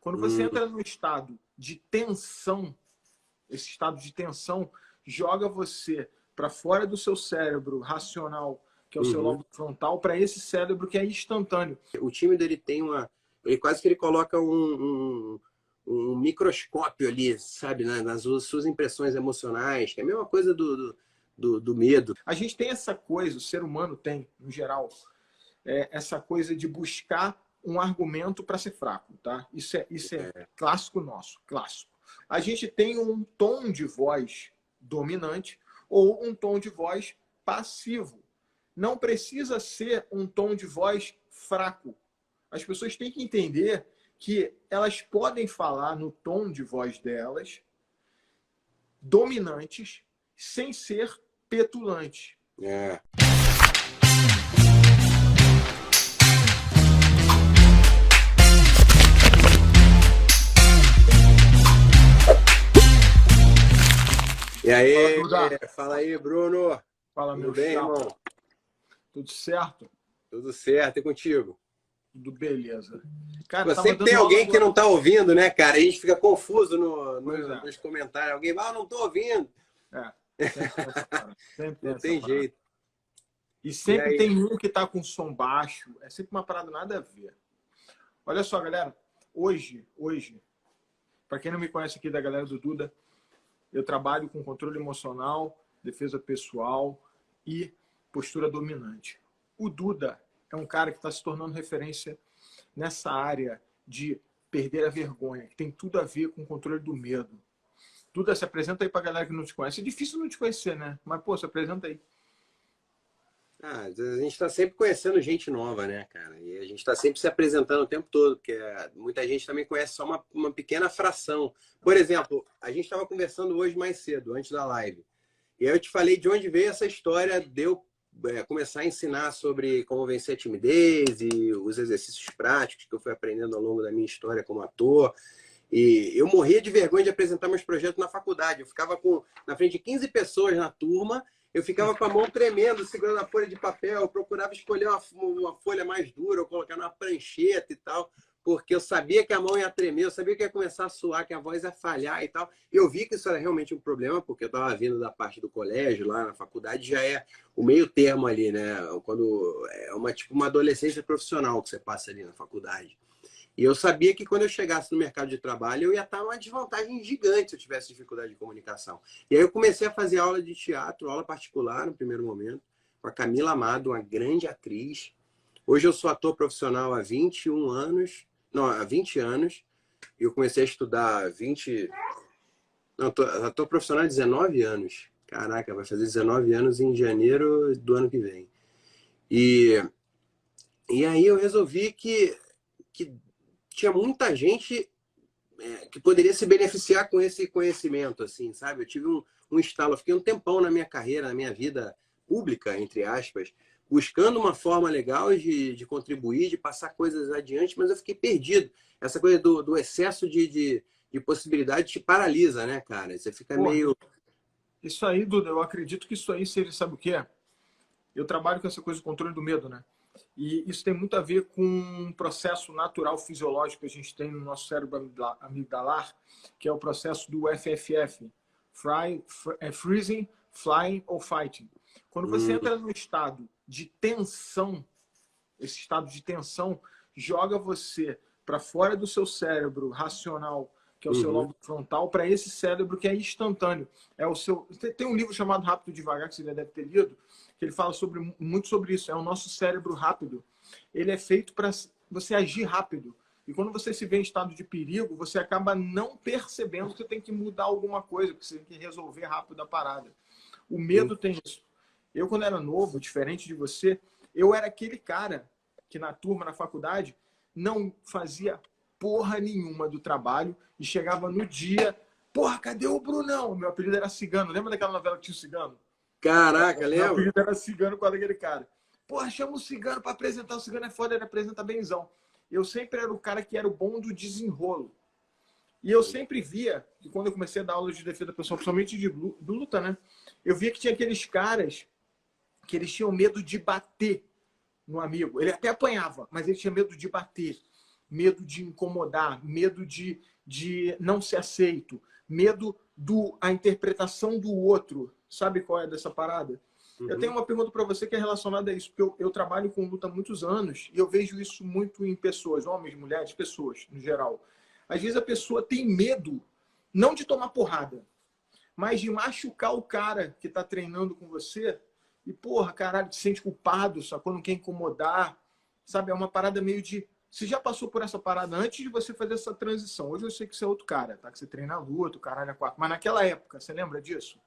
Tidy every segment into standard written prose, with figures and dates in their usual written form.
Quando você entra no estado de tensão, esse estado de tensão joga você para fora do seu cérebro racional, que é o seu lobo frontal, para esse cérebro que é instantâneo. O time dele tem uma... Ele quase que ele coloca um microscópio ali, sabe? Nas suas impressões emocionais, que é a mesma coisa do medo. A gente tem essa coisa, o ser humano tem, no geral, essa coisa de buscar um argumento para ser fraco, tá? Isso é clássico nosso, clássico. A gente tem um tom de voz dominante ou um tom de voz passivo. Não precisa ser um tom de voz fraco. As pessoas têm que entender que elas podem falar no tom de voz delas, dominantes, sem ser petulantes. E aí, fala aí, Bruno. Fala, tudo meu bem, chapa? irmão? Tudo certo? Tudo certo, e contigo? Tudo beleza. Cara, sempre tem alguém que não está ouvindo, né, cara? A gente fica confuso nos comentários. Alguém fala, não estou ouvindo. Sempre não tem jeito. E sempre tem um que está com som baixo. É sempre uma parada nada a ver. Olha só, galera. Hoje, para quem não me conhece aqui da galera do Duda, eu trabalho com controle emocional, defesa pessoal e postura dominante. O Duda é um cara que está se tornando referência nessa área de perder a vergonha, que tem tudo a ver com o controle do medo. Duda, se apresenta aí para a galera que não te conhece. É difícil não te conhecer, né? Mas, pô, se apresenta aí. A gente está sempre conhecendo gente nova, né, cara? E a gente está sempre se apresentando o tempo todo, porque muita gente também conhece só uma pequena fração. Por exemplo, a gente estava conversando hoje mais cedo, antes da live. E aí eu te falei de onde veio essa história de eu começar a ensinar sobre como vencer a timidez e os exercícios práticos que eu fui aprendendo ao longo da minha história como ator. E eu morria de vergonha de apresentar meus projetos na faculdade. Eu ficava na frente de 15 pessoas na turma, eu ficava com a mão tremendo, segurando a folha de papel, eu procurava escolher uma folha mais dura, ou colocar numa prancheta e tal, porque eu sabia que a mão ia tremer, eu sabia que ia começar a suar, que a voz ia falhar e tal. Eu vi que isso era realmente um problema, porque eu estava vindo da parte do colégio, lá na faculdade, já é o meio termo ali, né? Quando é tipo uma adolescência profissional que você passa ali na faculdade. E eu sabia que quando eu chegasse no mercado de trabalho, eu ia estar numa desvantagem gigante se eu tivesse dificuldade de comunicação. E aí eu comecei a fazer aula de teatro, aula particular no primeiro momento, com a Camila Amado, uma grande atriz. Hoje eu sou ator profissional há 21 anos, não, há 20 anos. E eu comecei a estudar ator profissional há 19 anos. Caraca, vai fazer 19 anos em janeiro do ano que vem. E aí eu resolvi que tinha muita gente que poderia se beneficiar com esse conhecimento, assim, sabe? Eu tive um estalo, eu fiquei um tempão na minha carreira, na minha vida pública, entre aspas, buscando uma forma legal de contribuir, de passar coisas adiante, mas eu fiquei perdido. Essa coisa do excesso de possibilidade te paralisa, né, cara? Você fica meio... Isso aí, Duda, eu acredito que isso aí seja, sabe o que é? Eu trabalho com essa coisa do controle do medo, né? E isso tem muito a ver com um processo natural fisiológico que a gente tem no nosso cérebro amigdalar, que é o processo do FFF, Freezing, Flying ou Fighting. Quando você entra no estado de tensão, esse estado de tensão joga você para fora do seu cérebro racional, que é o seu lobo frontal, para esse cérebro que é instantâneo. Tem um livro chamado Rápido e Devagar, que você já deve ter lido, que ele fala muito sobre isso. É o nosso cérebro rápido. Ele é feito para você agir rápido. E quando você se vê em estado de perigo, você acaba não percebendo que você tem que mudar alguma coisa, que você tem que resolver rápido a parada. O medo tem isso. Eu, quando era novo, diferente de você, eu era aquele cara que na turma, na faculdade, não fazia porra nenhuma do trabalho e chegava no dia, porra, cadê o Brunão? Meu apelido era Cigano. Lembra daquela novela que tinha o Cigano? Caraca, lembra? Meu apelido era Cigano com aquele cara. Porra, chama o Cigano para apresentar. O Cigano é foda, ele apresenta benzão. Eu sempre era o cara que era o bom do desenrolo. E eu sempre via, que quando eu comecei a dar aula de defesa pessoal, principalmente de luta, né? Eu via que tinha aqueles caras que eles tinham medo de bater no amigo. Ele até apanhava, mas ele tinha medo de bater. medo de incomodar, medo de não ser aceito, medo a interpretação do outro. Sabe qual é dessa parada? Eu tenho uma pergunta para você que é relacionada a isso, porque eu trabalho com luta há muitos anos e eu vejo isso muito em pessoas, homens, mulheres, pessoas, no geral. Às vezes a pessoa tem medo, não de tomar porrada, mas de machucar o cara que está treinando com você e, porra, caralho, se sente culpado, sacou? Não quer incomodar, sabe? É uma parada meio de... Você já passou por essa parada antes de você fazer essa transição. Hoje eu sei que você é outro cara, tá? Que você treina a luta, o caralho é quatro. Mas naquela época, você lembra disso?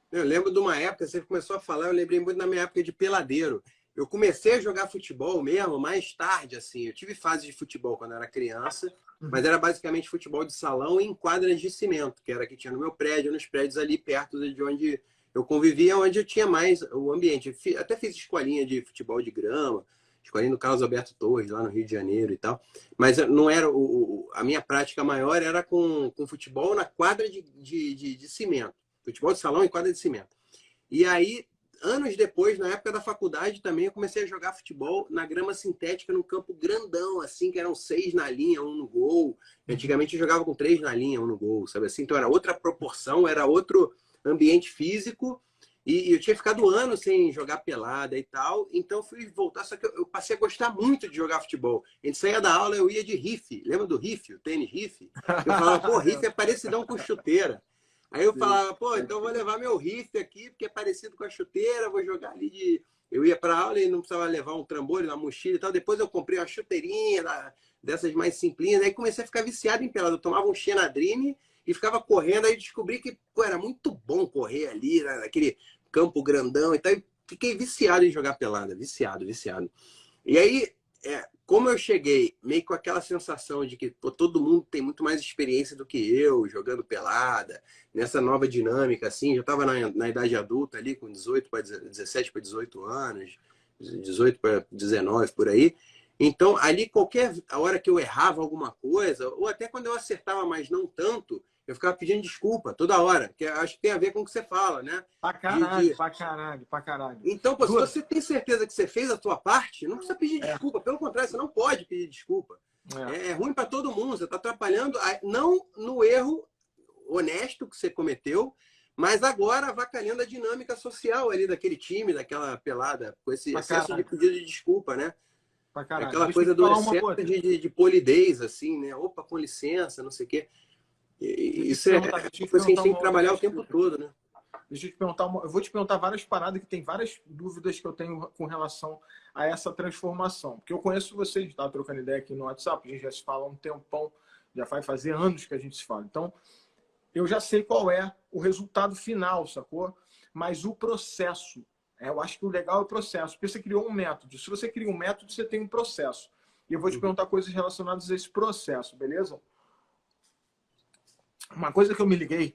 Eu lembro de uma época, você começou a falar, eu lembrei muito da minha época de peladeiro. Eu comecei a jogar futebol mesmo mais tarde, assim. Eu tive fase de futebol quando era criança, mas era basicamente futebol de salão em quadras de cimento, que era que tinha no meu prédio, nos prédios ali perto de onde eu convivia, onde eu tinha mais o ambiente. Até fiz escolinha de futebol de grama, escolinha do Carlos Alberto Torres, lá no Rio de Janeiro e tal. Mas não era a minha prática maior era com futebol na quadra de cimento. Futebol de salão em quadra de cimento. E aí, anos depois, na época da faculdade também, eu comecei a jogar futebol na grama sintética, num campo grandão, assim, que eram 6 na linha, 1 no gol. Antigamente eu jogava com 3 na linha, 1 no gol, sabe assim? Então era outra proporção, era outro ambiente físico. E eu tinha ficado anos sem jogar pelada e tal, então fui voltar, só que eu passei a gostar muito de jogar futebol. A gente saía da aula, eu ia de riff. Lembra do riff, o tênis riff? Eu falava, pô, riff é parecidão com chuteira. Aí eu falava, pô, então eu vou levar meu riff aqui, porque é parecido com a chuteira, vou jogar ali de... Eu ia para aula e não precisava levar um trambolho na mochila e tal. Depois eu comprei uma chuteirinha dessas mais simplinhas. Aí comecei a ficar viciado em pelada. Eu tomava um Xenadrine e ficava correndo. Aí descobri que, pô, era muito bom correr ali, naquele campo grandão e tal. E fiquei viciado em jogar pelada. Viciado. E aí, como eu cheguei meio com aquela sensação de que pô, todo mundo tem muito mais experiência do que eu, jogando pelada, nessa nova dinâmica, assim, já estava na idade adulta ali, com 17 para 18 anos, 18 para 19, por aí. Então, ali, qualquer hora que eu errava alguma coisa, ou até quando eu acertava, mas não tanto, eu ficava pedindo desculpa toda hora, que acho que tem a ver com o que você fala, né? Pra caralho. Então, pô, se você tem certeza que você fez a tua parte, não precisa pedir desculpa. Pelo contrário, você não pode pedir desculpa. É ruim para todo mundo. Você está atrapalhando, não no erro honesto que você cometeu, mas agora avacalhando a dinâmica social ali daquele time, daquela pelada, com esse excesso de pedido de desculpa, né? Aquela coisa do excesso de polidez, assim, né? Opa, com licença, não sei o quê. Isso é uma coisa que a gente tem que trabalhar o tempo todo, né? Deixa eu te perguntar, eu vou te perguntar várias paradas que tem várias dúvidas que eu tenho com relação a essa transformação. Porque eu conheço vocês, a gente estava trocando ideia aqui no WhatsApp, a gente já se fala há um tempão, já vai fazer anos que a gente se fala. Então, eu já sei qual é o resultado final, sacou? Mas o processo, eu acho que o legal é o processo, porque você criou um método. Se você cria um método, você tem um processo. E eu vou te perguntar coisas relacionadas a esse processo, beleza? Uma coisa que eu me liguei,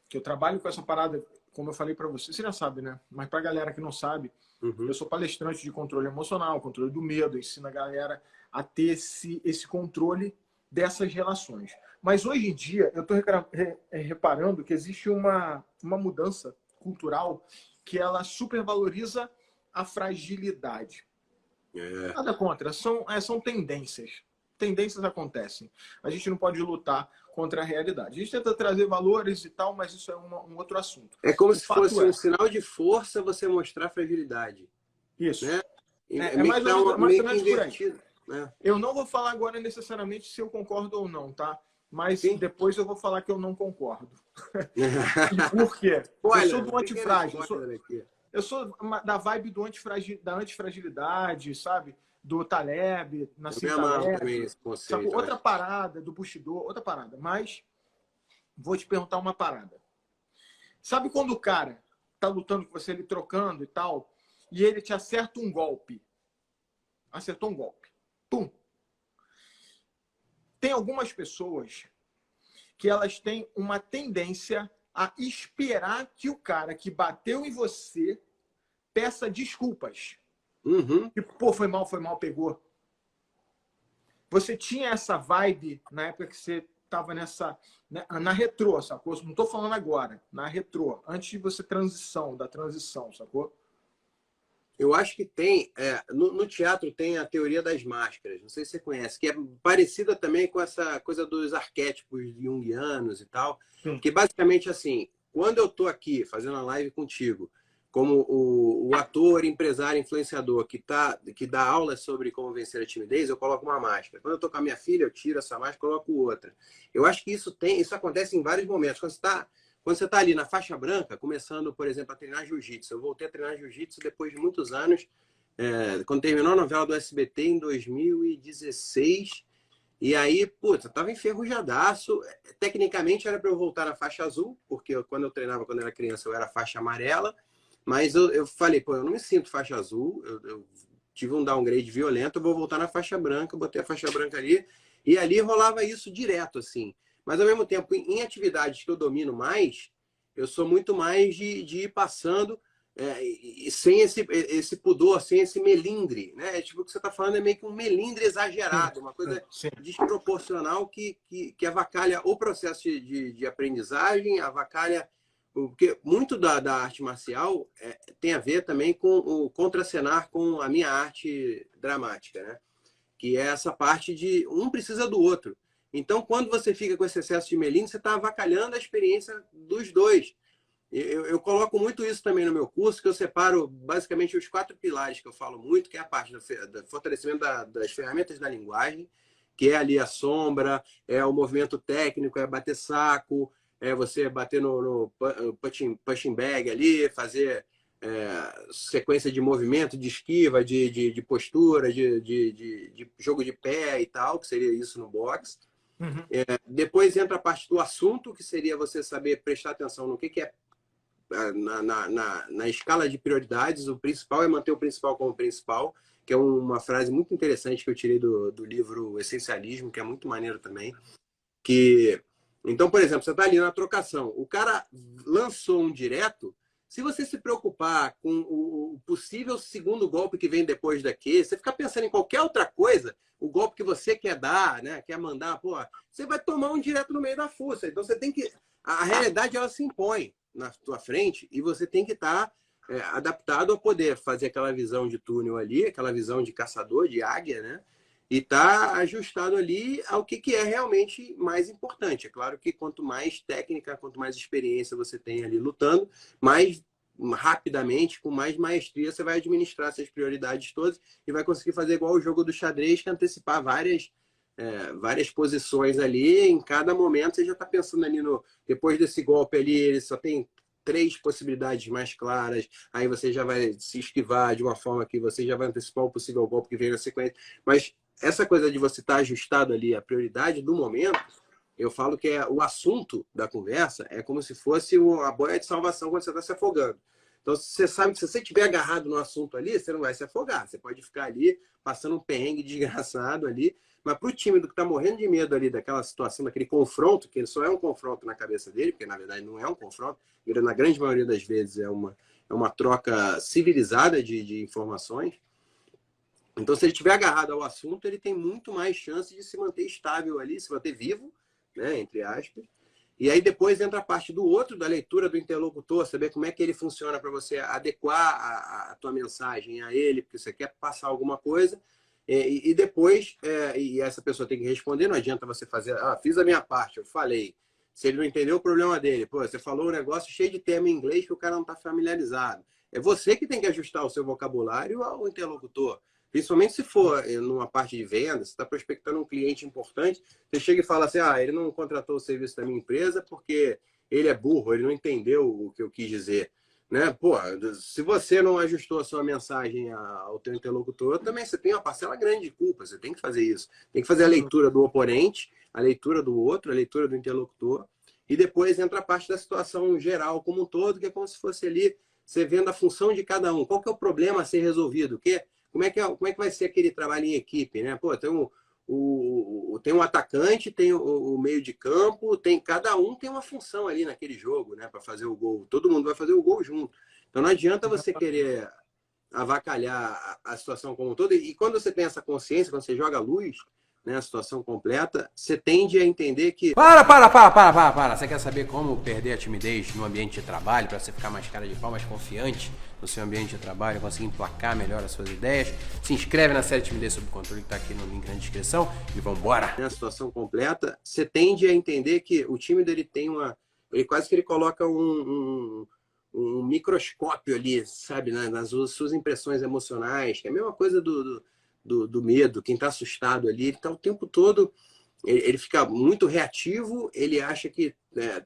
que eu trabalho com essa parada, como eu falei para você já sabe, né? Mas para a galera que não sabe, eu sou palestrante de controle emocional, controle do medo, ensino a galera a ter esse controle dessas relações. Mas hoje em dia, eu estou reparando que existe uma mudança cultural que ela supervaloriza a fragilidade. Nada contra, são tendências. Tendências acontecem. A gente não pode lutar contra a realidade. A gente tenta trazer valores e tal, mas isso é um outro assunto. É como se fosse um sinal de força você mostrar fragilidade. Isso. Né? É mais ou menos por aí. Né? Eu não vou falar agora necessariamente se eu concordo ou não, tá? Mas Sim. Depois eu vou falar que eu não concordo. Por quê? Olha, eu sou do antifrágil. Eu sou da vibe da antifragilidade, sabe? Do Taleb, Nassim Taleb, sabe? Outra parada, do Bushido, outra parada. Mas vou te perguntar uma parada. Sabe quando o cara tá lutando com você, ele trocando e tal, e ele te acerta um golpe? Acertou um golpe. Pum! Tem algumas pessoas que elas têm uma tendência a esperar que o cara que bateu em você peça desculpas. Tipo, pô, foi mal, pegou. Você tinha essa vibe na época que você estava na retrô, sacou? Não estou falando agora, na retrô, antes de você da transição, sacou? Eu acho que tem, no teatro tem a teoria das máscaras, não sei se você conhece, que é parecida também com essa coisa dos arquétipos junguianos e tal, Sim. que basicamente assim, quando eu estou aqui fazendo a live contigo, como o ator, empresário, influenciador que dá aulas sobre como vencer a timidez, eu coloco uma máscara. Quando eu estou com a minha filha, eu tiro essa máscara e coloco outra. Eu acho que isso acontece em vários momentos. Quando você está ali na faixa branca, começando, por exemplo, a treinar jiu-jitsu. Eu voltei a treinar jiu-jitsu depois de muitos anos, quando terminou a novela do SBT em 2016. E aí, putz, eu tava enferrujadaço. Tecnicamente era para eu voltar na faixa azul, porque quando eu treinava quando eu era criança eu era faixa amarela. Mas eu falei, pô, eu não me sinto faixa azul. Eu tive um downgrade violento, eu vou voltar na faixa branca. Botei a faixa branca ali. E ali rolava isso direto, assim. Mas, ao mesmo tempo, em atividades que eu domino mais, eu sou muito mais de ir passando sem esse pudor, sem esse melindre. Né? Tipo, o que você está falando é meio que um melindre exagerado, uma coisa Sim. desproporcional que avacalha o processo de aprendizagem, avacalha. Porque muito da arte marcial tem a ver também com o contracenar com a minha arte dramática, né? Que é essa parte de um precisa do outro. Então, quando você fica com esse excesso de melindre, você está avacalhando a experiência dos dois. Eu coloco muito isso também no meu curso, que eu separo basicamente os 4 pilares que eu falo muito, que é a parte do fortalecimento das ferramentas da linguagem, que é ali a sombra, é o movimento técnico, é bater saco, é você bater no punching bag ali, fazer sequência de movimento, de esquiva, de postura, de jogo de pé e tal, que seria isso no boxe. Uhum. Depois entra a parte do assunto, que seria você saber prestar atenção no que é na escala de prioridades. O principal é manter o principal como principal, que é uma frase muito interessante que eu tirei do livro Essencialismo, que é muito maneiro também. Então, por exemplo, você está ali na trocação, o cara lançou um direto. Se você se preocupar com o possível segundo golpe que vem depois daquele, você ficar pensando em qualquer outra coisa, o golpe que você quer dar, né, quer mandar, pô, você vai tomar um direto no meio da fuça. Então você tem que. A realidade ela se impõe na tua frente e você tem que estar adaptado a poder fazer aquela visão de túnel ali, aquela visão de caçador, de águia, né? E tá ajustado ali ao que é realmente mais importante. É claro que quanto mais técnica, quanto mais experiência você tem ali lutando, mais rapidamente, com mais maestria, você vai administrar essas prioridades todas e vai conseguir fazer igual o jogo do xadrez, que é antecipar várias posições ali. Em cada momento você já está pensando ali depois desse golpe ali, ele só tem 3 possibilidades mais claras, aí você já vai se esquivar de uma forma que você já vai antecipar o possível golpe que vem na sequência. Mas essa coisa de você estar ajustado ali a prioridade do momento, eu falo que o assunto da conversa é como se fosse a boia de salvação quando você está se afogando. Então, você sabe que se você estiver agarrado no assunto ali, você não vai se afogar. Você pode ficar ali passando um perrengue desgraçado ali, mas para o tímido que está morrendo de medo ali daquela situação, daquele confronto, que só é um confronto na cabeça dele, porque na verdade não é um confronto, na grande maioria das vezes é uma troca civilizada de informações. Então, se ele estiver agarrado ao assunto, ele tem muito mais chance de se manter estável ali, se manter vivo, né, entre aspas. E aí depois entra a parte do outro, da leitura do interlocutor, saber como é que ele funciona para você adequar a tua mensagem a ele, porque você quer passar alguma coisa. E depois, e essa pessoa tem que responder, não adianta você fazer, fiz a minha parte, eu falei. Se ele não entendeu o problema dele, pô, você falou um negócio cheio de termo em inglês que o cara não está familiarizado. É você que tem que ajustar o seu vocabulário ao interlocutor. Principalmente se for numa parte de vendas, você está prospectando um cliente importante, você chega e fala assim, ele não contratou o serviço da minha empresa porque ele é burro, ele não entendeu o que eu quis dizer. Né? Pô, se você não ajustou a sua mensagem ao teu interlocutor, também você tem uma parcela grande de culpa, você tem que fazer isso. Tem que fazer a leitura do oponente, a leitura do outro, a leitura do interlocutor, e depois entra a parte da situação geral como um todo, que é como se fosse ali, você vendo a função de cada um. Qual que é o problema a ser resolvido? Como é que vai ser aquele trabalho em equipe, né? Pô, tem um atacante, tem o meio de campo, cada um tem uma função ali naquele jogo, né? Para fazer o gol. Todo mundo vai fazer o gol junto. Então não adianta você querer avacalhar a situação como um todo. E quando você tem essa consciência, quando você joga luz, né, a situação completa, você tende a entender que... Para! Você quer saber como perder a timidez no ambiente de trabalho, para você ficar mais cara de pau, mais confiante no seu ambiente de trabalho, conseguir emplacar melhor as suas ideias? Se inscreve na série Timidez Sob Controle, que está aqui no link na descrição, e vambora! Na situação completa, você tende a entender que o tímido, ele tem uma... Ele quase que ele coloca um microscópio ali, sabe, nas suas impressões emocionais, que é a mesma coisa do medo. Quem está assustado ali, ele está o tempo todo, ele fica muito reativo, ele acha que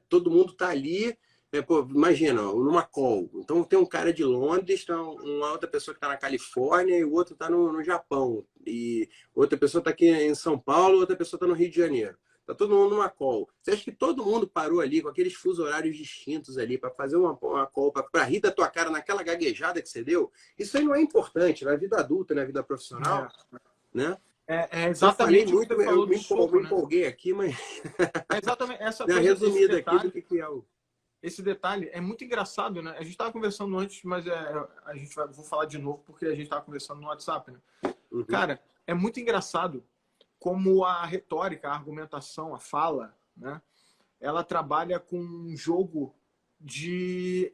todo mundo está ali, pô, imagina, numa call. Então tem um cara de Londres, tá uma outra pessoa que está na Califórnia e o outro está no Japão. E outra pessoa está aqui em São Paulo, outra pessoa está no Rio de Janeiro. Tá todo mundo numa call. Você acha que todo mundo parou ali com aqueles fusos horários distintos ali para fazer uma call, para rir da tua cara naquela gaguejada que você deu? Isso aí não é importante na vida adulta, na vida profissional, né? É exatamente o que você falou do soco, me empolguei aqui, mas... É exatamente essa coisa, resumida aqui do que é o... Esse detalhe é muito engraçado, né? A gente estava conversando antes, mas vou falar de novo porque a gente estava conversando no WhatsApp, né? Uhum. Cara, é muito engraçado como a retórica, a argumentação, a fala, né? Ela trabalha com um jogo de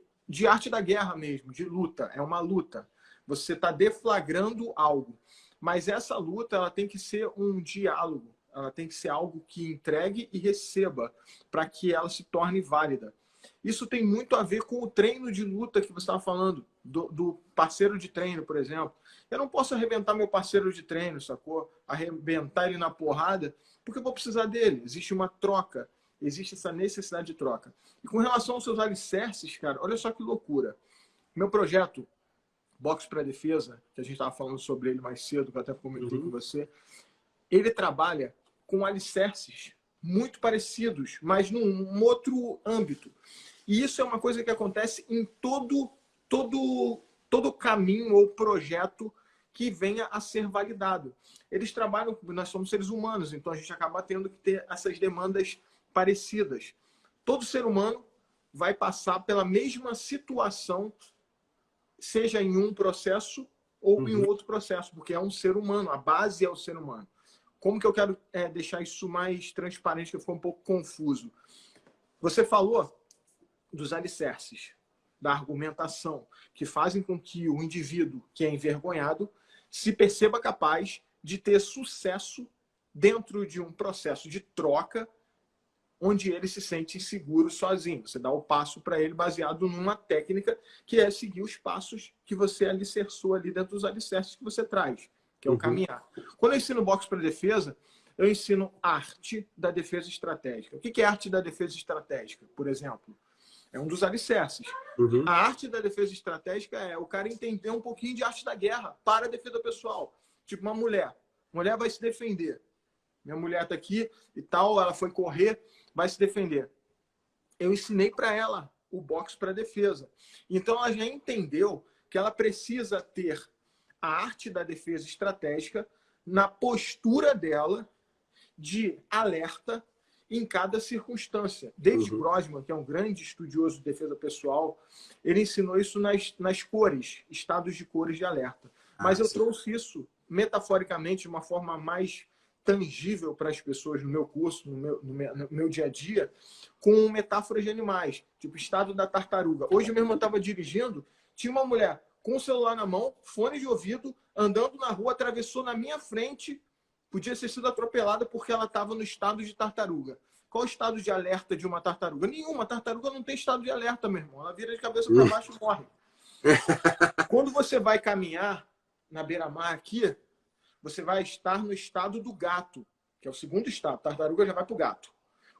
arte da guerra mesmo, de luta. É uma luta. Você está deflagrando algo. Mas essa luta, ela tem que ser um diálogo. Ela tem que ser algo que entregue e receba para que ela se torne válida. Isso tem muito a ver com o treino de luta que você estava falando, do parceiro de treino, por exemplo. Eu não posso arrebentar meu parceiro de treino, sacou? Arrebentar ele na porrada, porque eu vou precisar dele. Existe uma troca, existe essa necessidade de troca. E com relação aos seus alicerces, cara, olha só que loucura. Meu projeto, Boxe para Defesa, que a gente estava falando sobre ele mais cedo, que eu até comentei com você, ele trabalha com alicerces muito parecidos, mas num outro âmbito. E isso é uma coisa que acontece em todo caminho ou projeto que venha a ser validado. Eles trabalham, nós somos seres humanos, então a gente acaba tendo que ter essas demandas parecidas. Todo ser humano vai passar pela mesma situação, seja em um processo ou em outro processo, porque é um ser humano, a base é o ser humano. Como que eu quero deixar isso mais transparente, que ficou um pouco confuso? Você falou dos alicerces, da argumentação, que fazem com que o indivíduo que é envergonhado se perceba capaz de ter sucesso dentro de um processo de troca onde ele se sente seguro sozinho. Você dá o passo para ele baseado numa técnica que é seguir os passos que você alicerçou ali dentro dos alicerces que você traz, que é o caminhar. Quando eu ensino boxe para defesa, eu ensino arte da defesa estratégica. O que é arte da defesa estratégica, por exemplo? É um dos alicerces. A arte da defesa estratégica é o cara entender um pouquinho de arte da guerra para a defesa pessoal. Tipo uma mulher. Mulher vai se defender. Minha mulher está aqui e tal, ela foi correr, vai se defender. Eu ensinei para ela o boxe para defesa. Então ela já entendeu que ela precisa ter a arte da defesa estratégica na postura dela de alerta em cada circunstância. David Grossman, que é um grande estudioso de defesa pessoal, ele ensinou isso nas cores, estados de cores de alerta. Mas eu trouxe isso metaforicamente de uma forma mais tangível para as pessoas no meu curso, no meu dia a dia, com metáforas de animais, tipo estado da tartaruga. Hoje mesmo eu estava dirigindo, tinha uma mulher com o celular na mão, fone de ouvido, andando na rua, atravessou na minha frente, podia ter sido atropelada porque ela estava no estado de tartaruga. Qual o estado de alerta de uma tartaruga? Nenhuma. Tartaruga não tem estado de alerta, meu irmão. Ela vira de cabeça para baixo e morre. Quando você vai caminhar na beira-mar aqui, você vai estar no estado do gato, que é o segundo estado. Tartaruga já vai para o gato.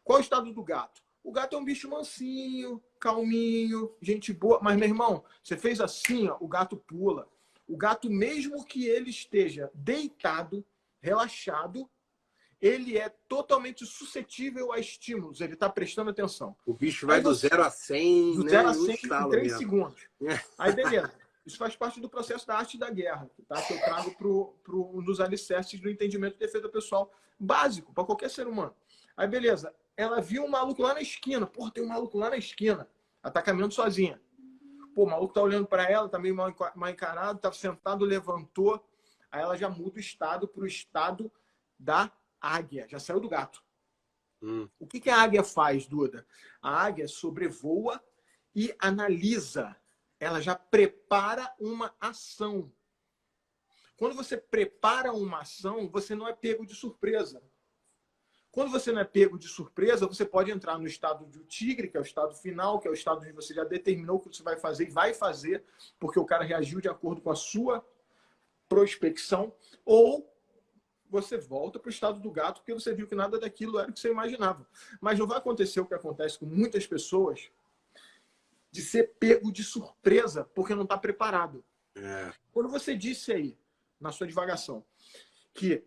Qual é o estado do gato? O gato é um bicho mansinho, calminho, gente boa. Mas, meu irmão, você fez assim, ó, o gato pula. O gato, mesmo que ele esteja deitado, relaxado, ele é totalmente suscetível a estímulos. Ele está prestando atenção. O bicho vai do 0 a 100, do 0 a 100 em 3 segundos. Aí, beleza. Isso faz parte do processo da arte da guerra, tá? Que eu trago um dos alicerces do entendimento de defesa pessoal básico para qualquer ser humano. Aí, beleza. Ela viu um maluco lá na esquina. Porra, tem um maluco lá na esquina. Ela tá caminhando sozinha. Pô, o maluco tá olhando para ela, tá meio mal encarado, tá sentado, levantou. Aí ela já muda o estado para o estado da águia, já saiu do gato. Hum. O que a águia faz, Duda? A águia sobrevoa e analisa. Ela já prepara uma ação. Quando você prepara uma ação, você não é pego de surpresa. Quando você não é pego de surpresa, você pode entrar no estado do tigre, que é o estado final, que é o estado onde você já determinou o que você vai fazer e vai fazer, porque o cara reagiu de acordo com a sua prospecção, ou você volta para o estado do gato, porque você viu que nada daquilo era o que você imaginava. Mas não vai acontecer o que acontece com muitas pessoas, de ser pego de surpresa, porque não está preparado. É. Quando você disse aí, na sua divagação, que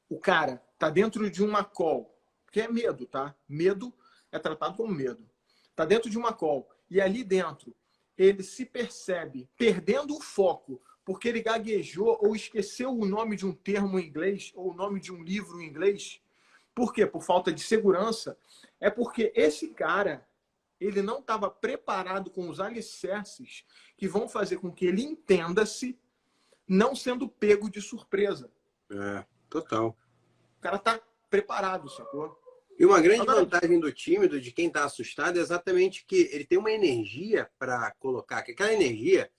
o cara está dentro de uma call, que é medo, tá? Medo é tratado como medo. Está dentro de uma call e ali dentro ele se percebe perdendo o foco porque ele gaguejou ou esqueceu o nome de um termo em inglês ou o nome de um livro em inglês. Por quê? Por falta de segurança. É porque esse cara, ele não estava preparado com os alicerces que vão fazer com que ele entenda-se não sendo pego de surpresa. É, total. O cara tá preparado, sacou? E uma grande vantagem do tímido, de quem está assustado, é exatamente que ele tem uma energia para colocar. Que aquela energia,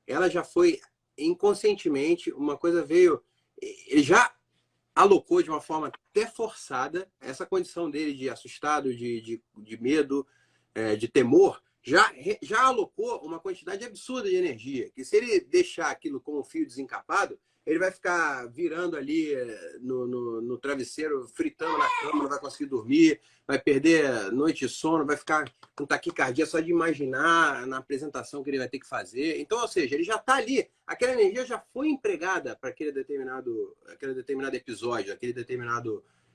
ela já foi inconscientemente, uma coisa veio... Ele já alocou de uma forma até forçada essa condição dele de assustado, de medo, de temor, já alocou uma quantidade absurda de energia, que se ele deixar aquilo com o fio desencapado, ele vai ficar virando ali no travesseiro, fritando na cama, não vai conseguir dormir, vai perder noite de sono, vai ficar com taquicardia só de imaginar na apresentação que ele vai ter que fazer. Então, ou seja, ele já está ali, aquela energia já foi empregada para aquele determinado episódio,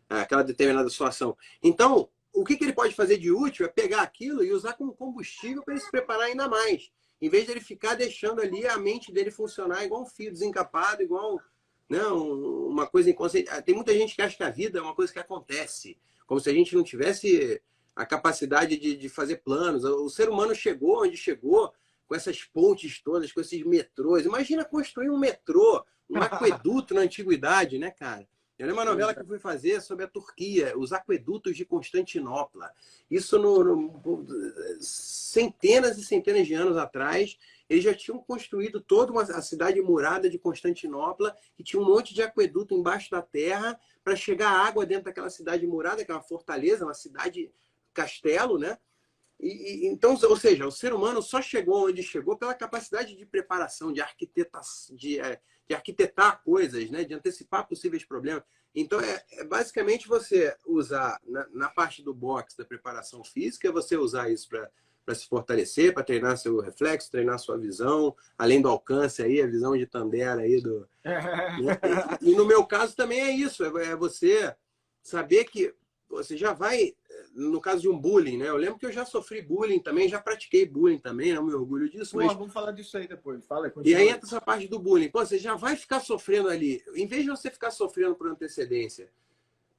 aquela determinada situação. Então, o que ele pode fazer de útil é pegar aquilo e usar como combustível para ele se preparar ainda mais. Em vez de ele ficar deixando ali a mente dele funcionar igual um fio desencapado, igual, né, uma coisa inconsciente. Tem muita gente que acha que a vida é uma coisa que acontece, como se a gente não tivesse a capacidade de fazer planos. O ser humano chegou onde chegou, com essas pontes todas, com esses metrôs. Imagina construir um metrô, um aqueduto na antiguidade, né, cara? Eu lembro uma novela que eu fui fazer sobre a Turquia, os aquedutos de Constantinopla. Isso centenas e centenas de anos atrás, eles já tinham construído toda a cidade murada de Constantinopla, que tinha um monte de aqueduto embaixo da terra para chegar água dentro daquela cidade murada, que é uma fortaleza, uma cidade castelo, né? Então, ou seja, o ser humano só chegou onde chegou pela capacidade de preparação, de arquitetar coisas, né? De antecipar possíveis problemas. Então, basicamente você usar, na parte do boxe, da preparação física, você usar isso para se fortalecer, para treinar seu reflexo, treinar sua visão, além do alcance aí, a visão de Tandera aí. Né? E no meu caso também é isso, é você saber que você já vai, no caso de um bullying, né? Eu lembro que eu já sofri bullying também, já pratiquei bullying também, não me orgulho disso. Mas... Vamos falar disso aí depois. Fala, e aí entra essa parte do bullying. Pô, você já vai ficar sofrendo ali. Em vez de você ficar sofrendo por antecedência,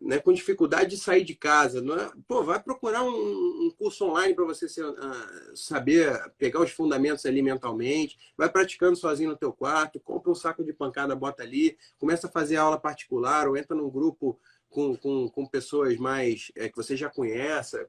né, com dificuldade de sair de casa, não é? Pô, vai procurar um curso online para você saber pegar os fundamentos ali mentalmente, vai praticando sozinho no teu quarto, compra um saco de pancada, bota ali, começa a fazer aula particular ou entra num grupo com pessoas mais que você já conhece.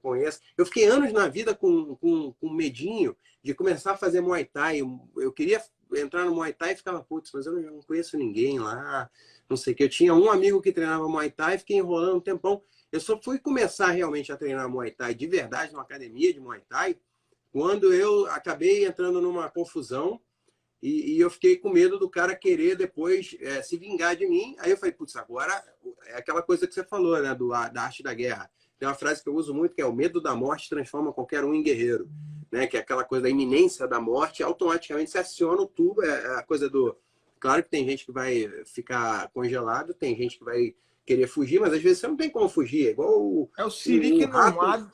Eu fiquei anos na vida com medinho de começar a fazer Muay Thai. Eu queria entrar no Muay Thai e ficava, putz, mas eu não conheço ninguém lá, não sei o que. Eu tinha um amigo que treinava Muay Thai, fiquei enrolando um tempão. Eu só fui começar realmente a treinar Muay Thai de verdade, numa academia de Muay Thai, quando eu acabei entrando numa confusão. E eu fiquei com medo do cara querer depois se vingar de mim. Aí eu falei, putz, agora é aquela coisa que você falou, né? Da arte da guerra. Tem uma frase que eu uso muito, que é o medo da morte transforma qualquer um em guerreiro. Né? Que é aquela coisa da iminência da morte, automaticamente se aciona o tubo. É a coisa do... Claro que tem gente que vai ficar congelado, tem gente que vai querer fugir, mas às vezes você não tem como fugir. É igual o Siri que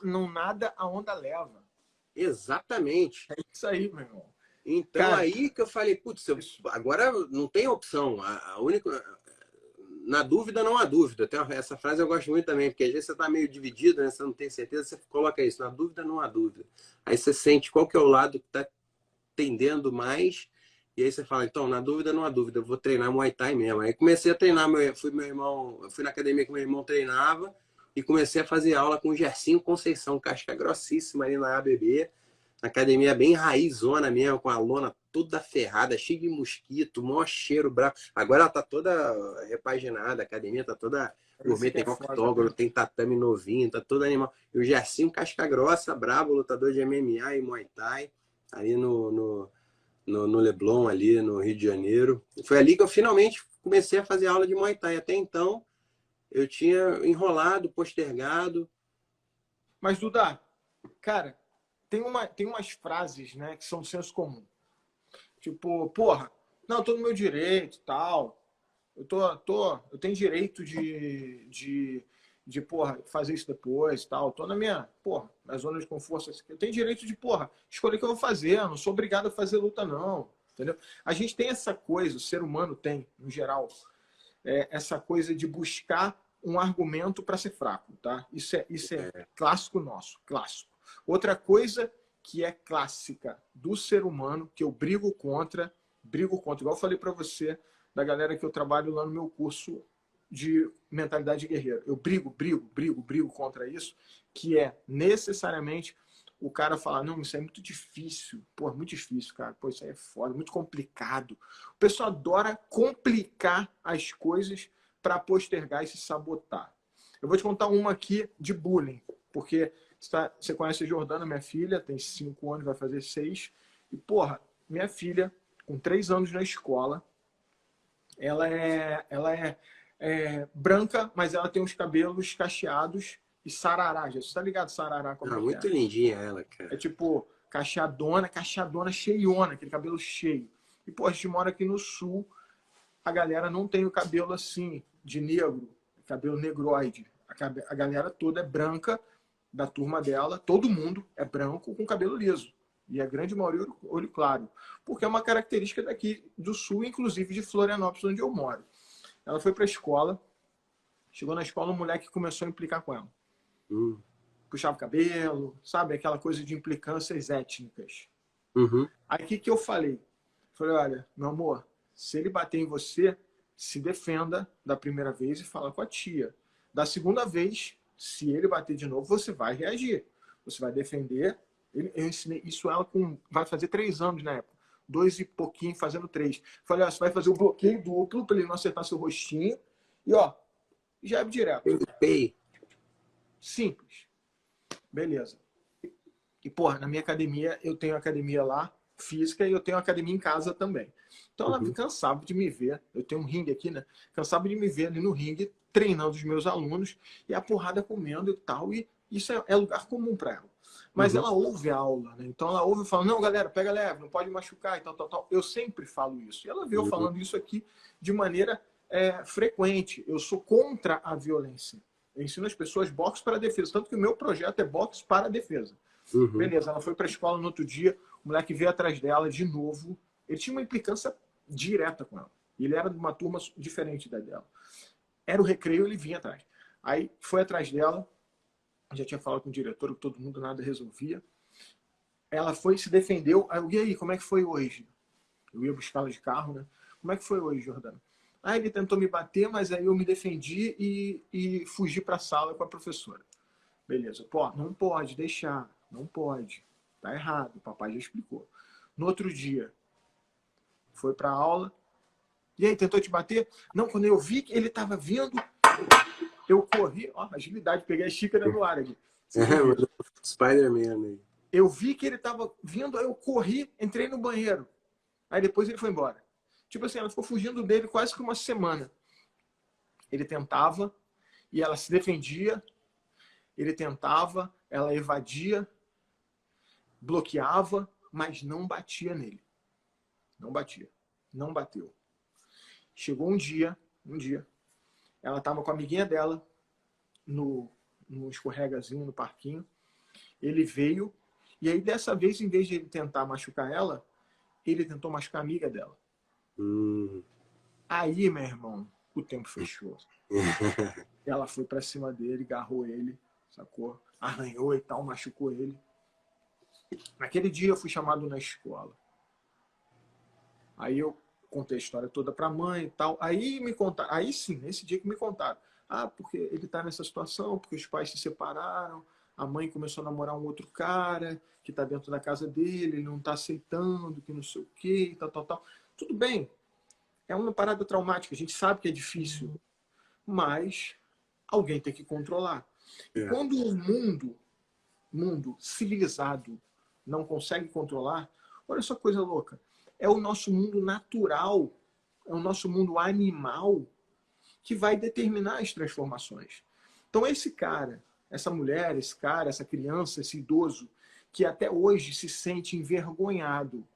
não nada, a onda leva. Exatamente. É isso aí, meu irmão. Então, cara, aí que eu falei, putz, agora não tem opção. A única... Na dúvida, não há dúvida. Essa frase eu gosto muito também, porque às vezes você está meio dividido, né? Você não tem certeza, você coloca isso. Na dúvida, não há dúvida. Aí você sente qual que é o lado que está tendendo mais E aí você fala, então, na dúvida, não há dúvida, eu vou treinar Muay Thai mesmo. Aí comecei a treinar, eu fui na academia que meu irmão treinava e comecei a fazer aula com o Gersinho Conceição, casca grossíssima ali na ABB. Academia bem raizona mesmo, com a lona toda ferrada, cheia de mosquito, maior cheiro bravo. Agora ela tá toda repaginada, a academia tá toda gourmet, tem octógono, tem tatame novinho, tá todo animal. E o Gersinho, casca grossa, brabo, lutador de MMA e Muay Thai, ali no Leblon, ali no Rio de Janeiro. Foi ali que eu finalmente comecei a fazer aula de Muay Thai. Até então, eu tinha enrolado, postergado. Mas, Duda, cara, tem umas frases, né, que são senso comum. Tipo, porra, não, eu tô no meu direito e tal. Eu tenho direito de, porra, fazer isso depois e tal. Tô na minha zona de conforto. Eu tenho direito de, porra, escolher o que eu vou fazer. Eu não sou obrigado a fazer luta, não. Entendeu? A gente tem essa coisa, o ser humano tem, no geral, essa coisa de buscar um argumento para ser fraco, tá? Isso é clássico nosso, clássico. Outra coisa que é clássica do ser humano, que eu brigo contra, igual eu falei para você, da galera que eu trabalho lá no meu curso de mentalidade guerreira. Eu brigo contra isso, que é necessariamente o cara falar, não, isso é muito difícil. Pô, muito difícil, cara. Pô, isso aí é foda, muito complicado. O pessoal adora complicar as coisas para postergar e se sabotar. Eu vou te contar uma aqui de bullying, porque você conhece a Jordana, minha filha, tem 5 anos, vai fazer 6. E, porra, minha filha, com 3 anos na escola, ela é branca, mas ela tem os cabelos cacheados e sarará. Já você tá ligado sarará? Como é muito lindinha ela, cara. É tipo cacheadona, cheiona, aquele cabelo cheio. E, pô, a gente mora aqui no sul, a galera não tem o cabelo assim, de negro, cabelo negroide. A galera toda é branca, da turma dela, todo mundo é branco com cabelo liso. E a grande maioria olho claro. Porque é uma característica daqui do sul, inclusive de Florianópolis, onde eu moro. Ela foi para a escola, chegou na escola, um moleque começou a implicar com ela. Puxava o cabelo, sabe? Aquela coisa de implicâncias étnicas. Aí o que eu falei? Falei, olha, meu amor, se ele bater em você, se defenda da primeira vez e fala com a tia. Da segunda vez, se ele bater de novo, você vai reagir. Você vai defender. Eu ensinei isso a ela vai fazer 3 anos na época. 2 e pouquinho, fazendo 3. Falei, ó, você vai fazer o bloqueio duplo para ele não acertar seu rostinho. E, ó, jab direto. Simples. Beleza. E, porra, na minha academia, eu tenho academia lá, física, e eu tenho academia em casa também. Então ela cansava de me ver. Eu tenho um ringue aqui, né? Cansava de me ver ali no ringue, treinando os meus alunos, e a porrada comendo e tal. E isso é lugar comum para ela. Mas ela ouve a aula, né? Então ela ouve e fala, não, galera, pega leve, não pode machucar e tal. Eu sempre falo isso. E ela veio falando isso aqui de maneira frequente. Eu sou contra a violência. Eu ensino as pessoas boxe para defesa. Tanto que o meu projeto é boxe para defesa. Beleza, ela foi para a escola no outro dia, o moleque veio atrás dela de novo. Ele tinha uma implicância direta com ela. Ele era de uma turma diferente da dela. Era o recreio, ele vinha atrás. Aí foi atrás dela, já tinha falado com o diretor, que todo mundo nada resolvia. Ela foi, se defendeu. Aí eu, e aí, como é que foi hoje? Eu ia buscá-la de carro, né? Como é que foi hoje, Jordana? Aí ele tentou me bater, mas aí eu me defendi e fugi para a sala com a professora. Beleza. Pô, não pode deixar. Não pode. Tá errado. O papai já explicou. No outro dia, foi para a aula. E aí, tentou te bater? Não, quando eu vi que ele estava vindo, eu corri. Ó, agilidade. Peguei a xícara no ar aqui. Spider-Man. Eu vi que ele estava vindo, aí eu corri, entrei no banheiro. Aí depois ele foi embora. Tipo assim, ela ficou fugindo dele quase que uma semana. Ele tentava e ela se defendia. Ele tentava, ela evadia, bloqueava, mas não batia nele. Não batia. Não bateu. Chegou um dia, ela estava com a amiguinha dela no escorregazinho, no parquinho. Ele veio, e aí dessa vez, em vez de ele tentar machucar ela, ele tentou machucar a amiga dela. Aí, meu irmão, o tempo fechou. Ela foi pra cima dele, agarrou ele, sacou? Arranhou e tal, machucou ele. Naquele dia eu fui chamado na escola. Aí eu contei a história toda para a mãe e tal. Aí me contaram, aí sim, nesse dia que me contaram. Ah, porque ele está nessa situação, porque os pais se separaram, a mãe começou a namorar um outro cara que está dentro da casa dele, ele não está aceitando, que não sei o quê, tal, tal, tal. Tudo bem, é uma parada traumática, a gente sabe que é difícil, mas alguém tem que controlar. E quando o mundo civilizado não consegue controlar, olha só que coisa louca, é o nosso mundo natural, é o nosso mundo animal que vai determinar as transformações. Então esse cara, essa mulher, esse cara, essa criança, esse idoso, que até hoje se sente envergonhado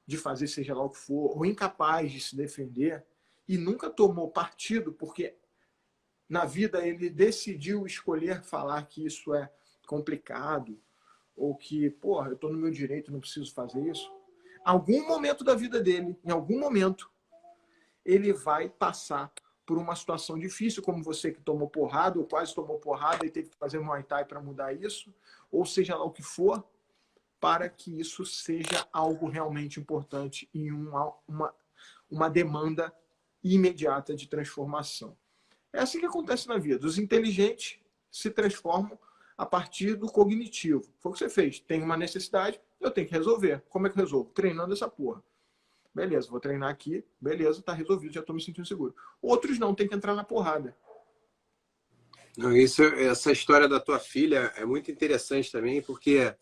de fazer seja lá o que for, ou incapaz de se defender, e nunca tomou partido, porque na vida ele decidiu escolher falar que isso é complicado, ou que, porra, eu estou no meu direito, não preciso fazer isso. Algum momento da vida dele, em algum momento, ele vai passar por uma situação difícil, como você que tomou porrada, ou quase tomou porrada e teve que fazer Muay Thai para mudar isso, ou seja lá o que for, para que isso seja algo realmente importante e uma demanda imediata de transformação. É assim que acontece na vida. Os inteligentes se transformam a partir do cognitivo. Foi o que você fez. Tem uma necessidade, eu tenho que resolver. Como é que eu resolvo? Treinando essa porra. Beleza, vou treinar aqui. Beleza, tá resolvido, já estou me sentindo seguro. Outros não, tem que entrar na porrada. Não, essa história da tua filha é muito interessante também, porque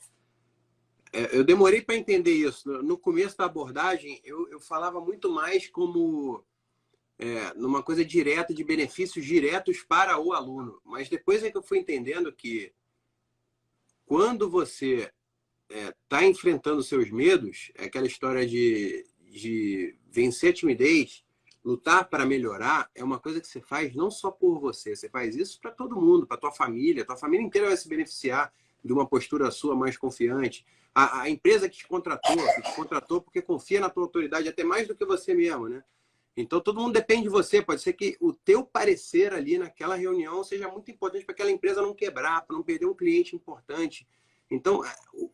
eu demorei para entender isso. No começo da abordagem, eu falava muito mais como numa coisa direta, de benefícios diretos para o aluno. Mas depois é que eu fui entendendo que quando você está enfrentando seus medos, é aquela história de vencer a timidez, lutar para melhorar, é uma coisa que você faz não só por você, você faz isso para todo mundo, para tua família inteira vai se beneficiar de uma postura sua mais confiante. A empresa que te contratou porque confia na tua autoridade até mais do que você mesmo, né? Então, todo mundo depende de você. Pode ser que o teu parecer ali naquela reunião seja muito importante para aquela empresa não quebrar, para não perder um cliente importante. Então,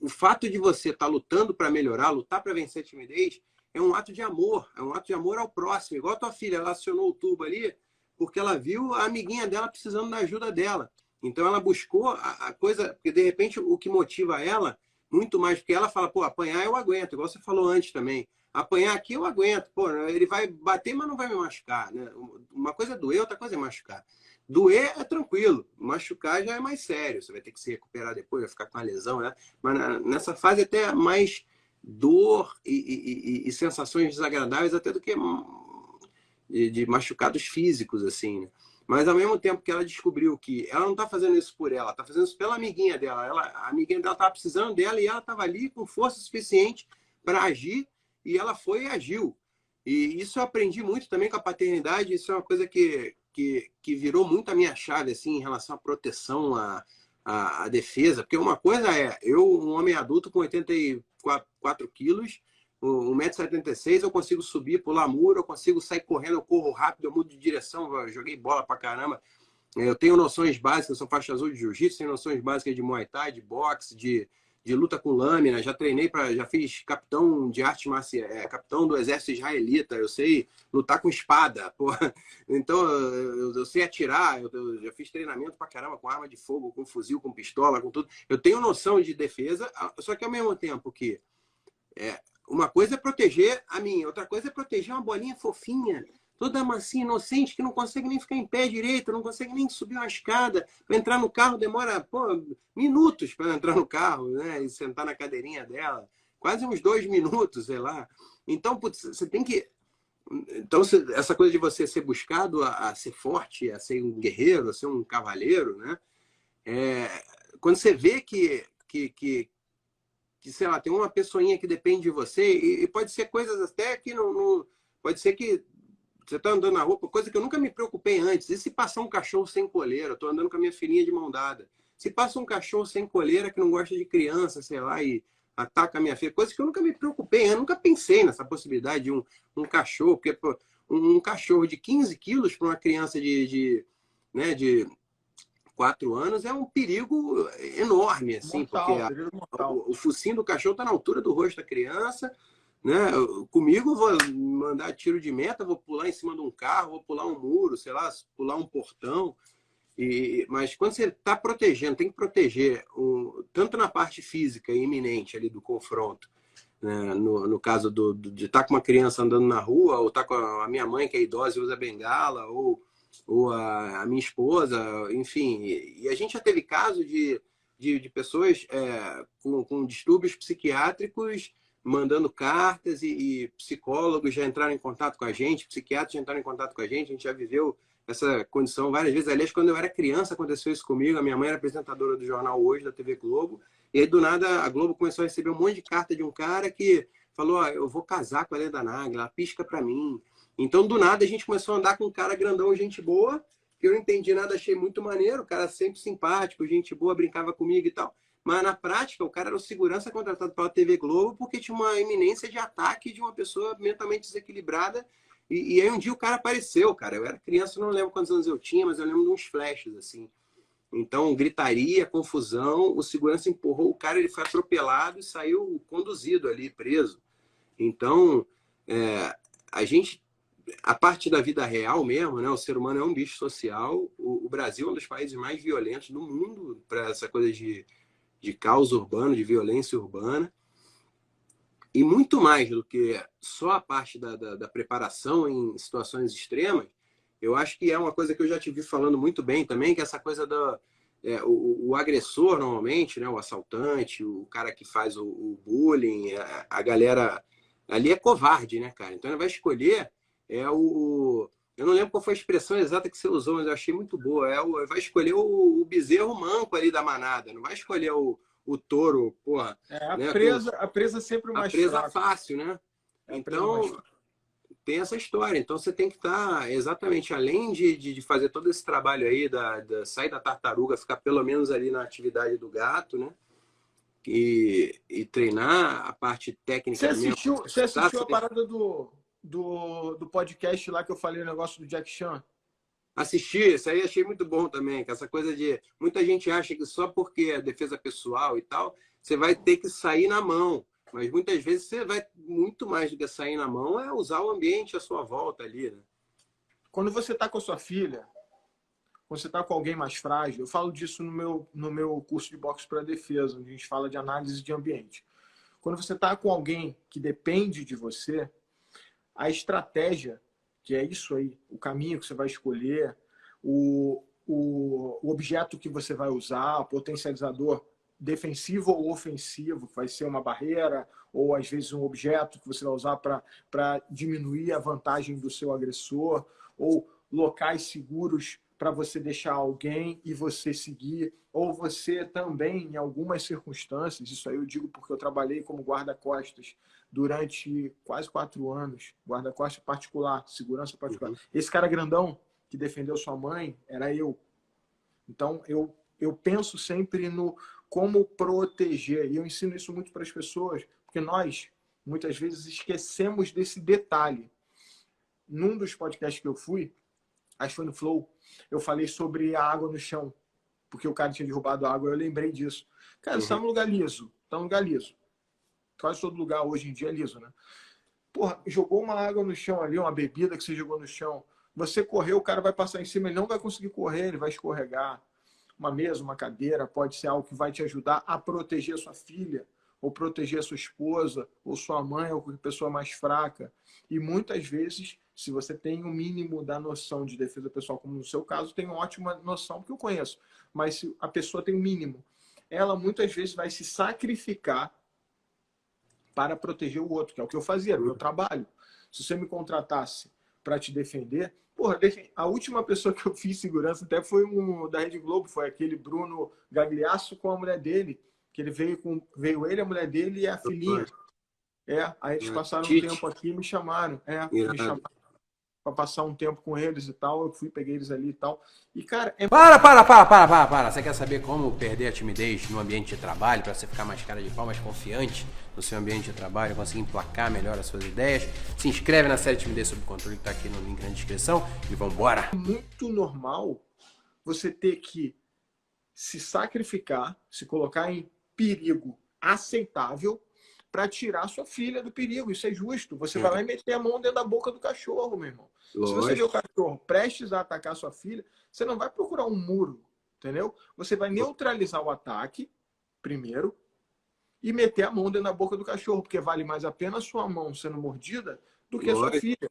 o fato de você estar lutando para melhorar, lutar para vencer a timidez, é um ato de amor. É um ato de amor ao próximo. Igual a tua filha, ela acionou o tubo ali porque ela viu a amiguinha dela precisando da ajuda dela. Então, ela buscou a coisa... Porque, de repente, o que motiva ela, muito mais, porque ela fala, pô, apanhar eu aguento, igual você falou antes também. Apanhar aqui eu aguento, pô, ele vai bater, mas não vai me machucar, né? Uma coisa é doer, outra coisa é machucar. Doer é tranquilo, machucar já é mais sério, você vai ter que se recuperar depois, vai ficar com uma lesão, né? Mas nessa fase até mais dor e sensações desagradáveis até do que de machucados físicos, assim, né? Mas ao mesmo tempo que ela descobriu que ela não está fazendo isso por ela, está fazendo isso pela amiguinha dela. A amiguinha dela estava precisando dela e ela estava ali com força suficiente para agir. E ela foi e agiu. E isso eu aprendi muito também com a paternidade. Isso é uma coisa que virou muito a minha chave assim, em relação à proteção, à defesa. Porque uma coisa eu, um homem adulto com 84 quilos, 1,76 m, eu consigo subir, pular muro, eu consigo sair correndo, eu corro rápido, eu mudo de direção, eu joguei bola pra caramba. Eu tenho noções básicas, eu sou faixa azul de jiu-jitsu, tenho noções básicas de muay thai, de boxe, de luta com lâmina, já treinei já fiz capitão de arte marcial, capitão do exército israelita, eu sei lutar com espada, porra. Então eu sei atirar, eu já fiz treinamento pra caramba com arma de fogo, com fuzil, com pistola, com tudo. Eu tenho noção de defesa, só que ao mesmo tempo que uma coisa é proteger a minha, outra coisa é proteger uma bolinha fofinha, toda massinha, inocente, que não consegue nem ficar em pé direito, não consegue nem subir uma escada. Para entrar no carro demora minutos para entrar no carro, né? E sentar na cadeirinha dela. Quase uns 2 minutos, sei lá. Então, putz, você tem que... Então, essa coisa de você ser buscado a ser forte, a ser um guerreiro, a ser um cavaleiro, né? Quando você vê que, sei lá, tem uma pessoinha que depende de você, e pode ser coisas até que não pode ser que você está andando na rua, coisa que eu nunca me preocupei antes. E se passar um cachorro sem coleira? Eu estou andando com a minha filhinha de mão dada. Se passa um cachorro sem coleira que não gosta de criança, sei lá, e ataca a minha filha, coisa que eu nunca me preocupei. Eu nunca pensei nessa possibilidade de um cachorro, porque um cachorro de 15 quilos para uma criança de 4 anos é um perigo enorme, assim, mortal, porque o focinho do cachorro está na altura do rosto da criança. Né? Comigo, eu vou mandar tiro de meta, vou pular em cima de um carro, vou pular um muro, sei lá, pular um portão. Mas quando você está protegendo, tem que proteger tanto na parte física iminente ali do confronto, né? No caso de estar com uma criança andando na rua, ou estar com a minha mãe, que é idosa e usa bengala, ou a minha esposa, enfim. E a gente já teve caso de pessoas com distúrbios psiquiátricos mandando cartas e psicólogos já entraram em contato com a gente, psiquiatras já entraram em contato com a gente já viveu essa condição várias vezes. Aliás, quando eu era criança, aconteceu isso comigo. A minha mãe era apresentadora do Jornal Hoje, da TV Globo. E aí, do nada, a Globo começou a receber um monte de carta de um cara que falou: eu vou casar com a Leda Nagli, ela pisca pra mim. Então, do nada, a gente começou a andar com um cara grandão, gente boa, que eu não entendi nada, achei muito maneiro. O cara sempre simpático, gente boa, brincava comigo e tal. Mas, na prática, o cara era o segurança contratado pela TV Globo porque tinha uma iminência de ataque de uma pessoa mentalmente desequilibrada. E aí um dia o cara apareceu, cara. Eu era criança, não lembro quantos anos eu tinha, mas eu lembro de uns flashes, assim. Então, gritaria, confusão, o segurança empurrou o cara, ele foi atropelado e saiu conduzido ali, preso. Então, a parte da vida real mesmo, né? O ser humano é um bicho social. O Brasil é um dos países mais violentos do mundo para essa coisa de caos urbano, de violência urbana. E muito mais do que só a parte da preparação em situações extremas, eu acho que é uma coisa que eu já te vi falando muito bem também, que é essa coisa o agressor, normalmente, né, o assaltante, o cara que faz o bullying, a galera ali é covarde, né, cara? Então ele vai escolher eu não lembro qual foi a expressão exata que você usou, mas eu achei muito boa. Vai escolher o bezerro manco ali da manada, não vai escolher o touro, porra. A presa sempre mais a presa fraca. fácil, né? Então, tem essa história. Então, você tem que estar exatamente, além de fazer todo esse trabalho aí, sair da tartaruga, ficar pelo menos ali na atividade do gato, né? E treinar a parte técnica. Você assistiu a parada do podcast lá que eu falei o negócio do Jack Chan? Assisti, isso aí achei muito bom também, que essa coisa de... Muita gente acha que só porque é defesa pessoal e tal, você vai ter que sair na mão. Mas muitas vezes você vai muito mais do que sair na mão, é usar o ambiente à sua volta ali, né? Quando você está com a sua filha, quando você está com alguém mais frágil, eu falo disso no meu curso de boxe para defesa, onde a gente fala de análise de ambiente. Quando você está com alguém que depende de você, a estratégia, que é isso aí, o caminho que você vai escolher, o objeto que você vai usar, potencializador defensivo ou ofensivo, vai ser uma barreira ou às vezes um objeto que você vai usar para diminuir a vantagem do seu agressor, ou locais seguros para você deixar alguém e você seguir, ou você também, em algumas circunstâncias, isso aí eu digo porque eu trabalhei como guarda-costas durante quase 4 anos, guarda-costas particular, segurança particular. Uhum. Esse cara grandão que defendeu sua mãe era eu. Então, eu penso sempre no como proteger, e eu ensino isso muito para as pessoas, porque nós, muitas vezes, esquecemos desse detalhe. Num dos podcasts que eu fui, acho que foi no Flow, eu falei sobre a água no chão, porque o cara tinha derrubado a água, eu lembrei disso. Cara, você está num lugar liso, quase todo lugar hoje em dia é liso, né? Porra, jogou uma água no chão ali, uma bebida que você jogou no chão, você correu, o cara vai passar em cima, ele não vai conseguir correr, ele vai escorregar. Uma mesa, uma cadeira, pode ser algo que vai te ajudar a proteger a sua filha, ou proteger a sua esposa, ou sua mãe, ou qualquer pessoa mais fraca. E muitas vezes, se você tem o mínimo da noção de defesa pessoal, como no seu caso, tem uma ótima noção, porque eu conheço, mas se a pessoa tem o mínimo, ela muitas vezes vai se sacrificar para proteger o outro, que é o que eu fazia, era o meu trabalho. Se você me contratasse para te defender, porra, a última pessoa que eu fiz segurança até foi da Rede Globo, foi aquele Bruno Gagliasso com a mulher dele, que ele veio ele, a mulher dele e a filhinha. Aí eles passaram um tempo aqui e me chamaram. Me chamaram para passar um tempo com eles e tal. Eu fui, peguei eles ali e tal. E, cara... Para! Você quer saber como perder a timidez no ambiente de trabalho, para você ficar mais cara de pau, mais confiante no seu ambiente de trabalho, conseguir emplacar melhor as suas ideias? Se inscreve na série Timidez Sob Controle, que tá aqui no link na descrição, e vambora! É muito normal você ter que se sacrificar, se colocar em perigo aceitável para tirar sua filha do perigo. Isso é justo. Você vai lá e meter a mão dentro da boca do cachorro, meu irmão. Se você vê o cachorro prestes a atacar sua filha, você não vai procurar um muro, entendeu? Você vai neutralizar o ataque, primeiro, e meter a mão dentro da boca do cachorro, porque vale mais a pena a sua mão sendo mordida do que a sua filha.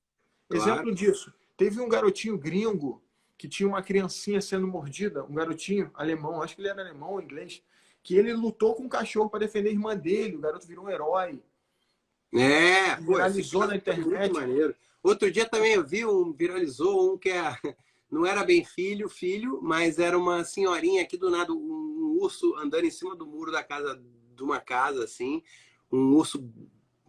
Exemplo disso, teve um garotinho gringo que tinha uma criancinha sendo mordida, um garotinho alemão, acho que ele era alemão ou inglês, que ele lutou com um cachorro para defender a irmã dele, o garoto virou um herói. Viralizou na internet. Muito maneiro. Outro dia também eu vi viralizou um que não era bem filho, mas era uma senhorinha aqui do nada, um urso andando em cima do muro da casa, de uma casa, assim, um urso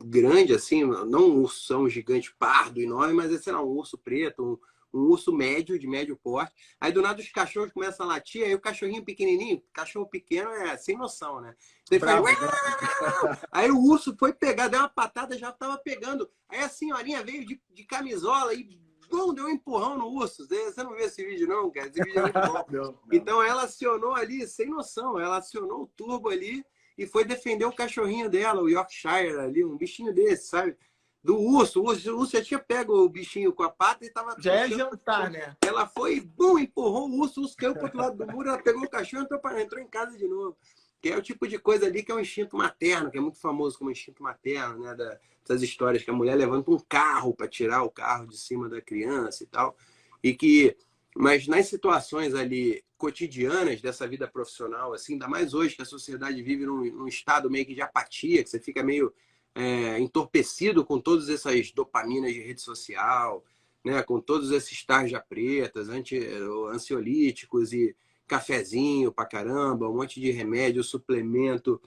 grande, assim, não um ursão gigante, pardo, enorme, mas, sei lá, um urso preto, um urso médio, de médio porte. Aí, do nada, os cachorros começam a latir, aí o cachorrinho pequenininho, cachorro pequeno é sem noção, né? Então, ele faz... Aí o urso foi pegar, deu uma patada, já tava pegando. Aí a senhorinha veio de camisola e bom, deu um empurrão no urso. Você não viu esse vídeo, não, cara? Esse vídeo é muito bom. Não. Então, ela acionou ali, sem noção, ela acionou o turbo ali e foi defender o cachorrinho dela, o Yorkshire ali, um bichinho desse, sabe? Do urso. O urso já tinha pego o bichinho com a pata e tava... Já é jantar, né? Ela foi, bum, empurrou o urso caiu pro outro lado do muro, ela pegou o cachorro e entrou em casa de novo. Que é o tipo de coisa ali que é um instinto materno, que é muito famoso como instinto materno, né? Dessas histórias que a mulher levanta um carro para tirar o carro de cima da criança e tal. Mas nas situações ali cotidianas dessa vida profissional, assim, ainda mais hoje que a sociedade vive num estado meio que de apatia, que você fica meio entorpecido com todas essas dopaminas de rede social, né? Com todos esses tarja pretas, ansiolíticos e cafezinho pra caramba, um monte de remédio, suplemento,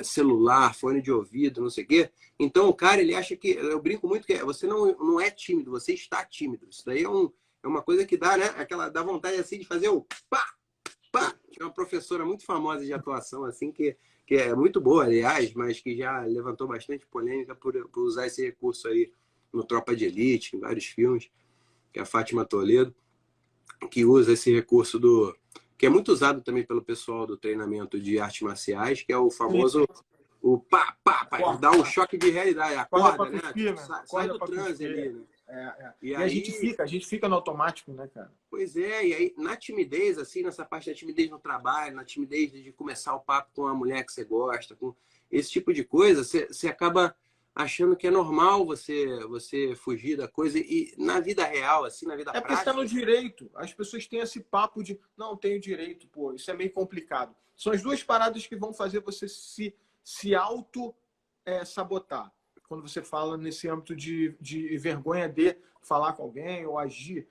celular, fone de ouvido, não sei o quê. Então o cara, ele acha que... Eu brinco muito que você não é tímido, você está tímido. Isso daí é uma coisa que dá, né? Dá vontade assim de fazer o pá, pá. Tinha uma professora muito famosa de atuação, assim, que é muito boa, aliás, mas que já levantou bastante polêmica por usar esse recurso aí no Tropa de Elite, em vários filmes, que é a Fátima Toledo, que usa esse recurso que é muito usado também pelo pessoal do treinamento de artes marciais, que é o famoso o pá, pá, pá, dá um choque de realidade, acorda, né? Sai do transe ali, né? E aí, a gente fica no automático, né, cara? Pois é, e aí na timidez, assim, nessa parte da timidez no trabalho, na timidez de começar o papo com a mulher que você gosta, com esse tipo de coisa, você acaba achando que é normal você fugir da coisa. E na vida real, assim, na vida prática... porque você está no direito. As pessoas têm esse papo de, não, tenho direito, pô, isso é meio complicado. São as duas paradas que vão fazer você se auto-sabotar. Quando você fala nesse âmbito de vergonha de falar com alguém ou agir,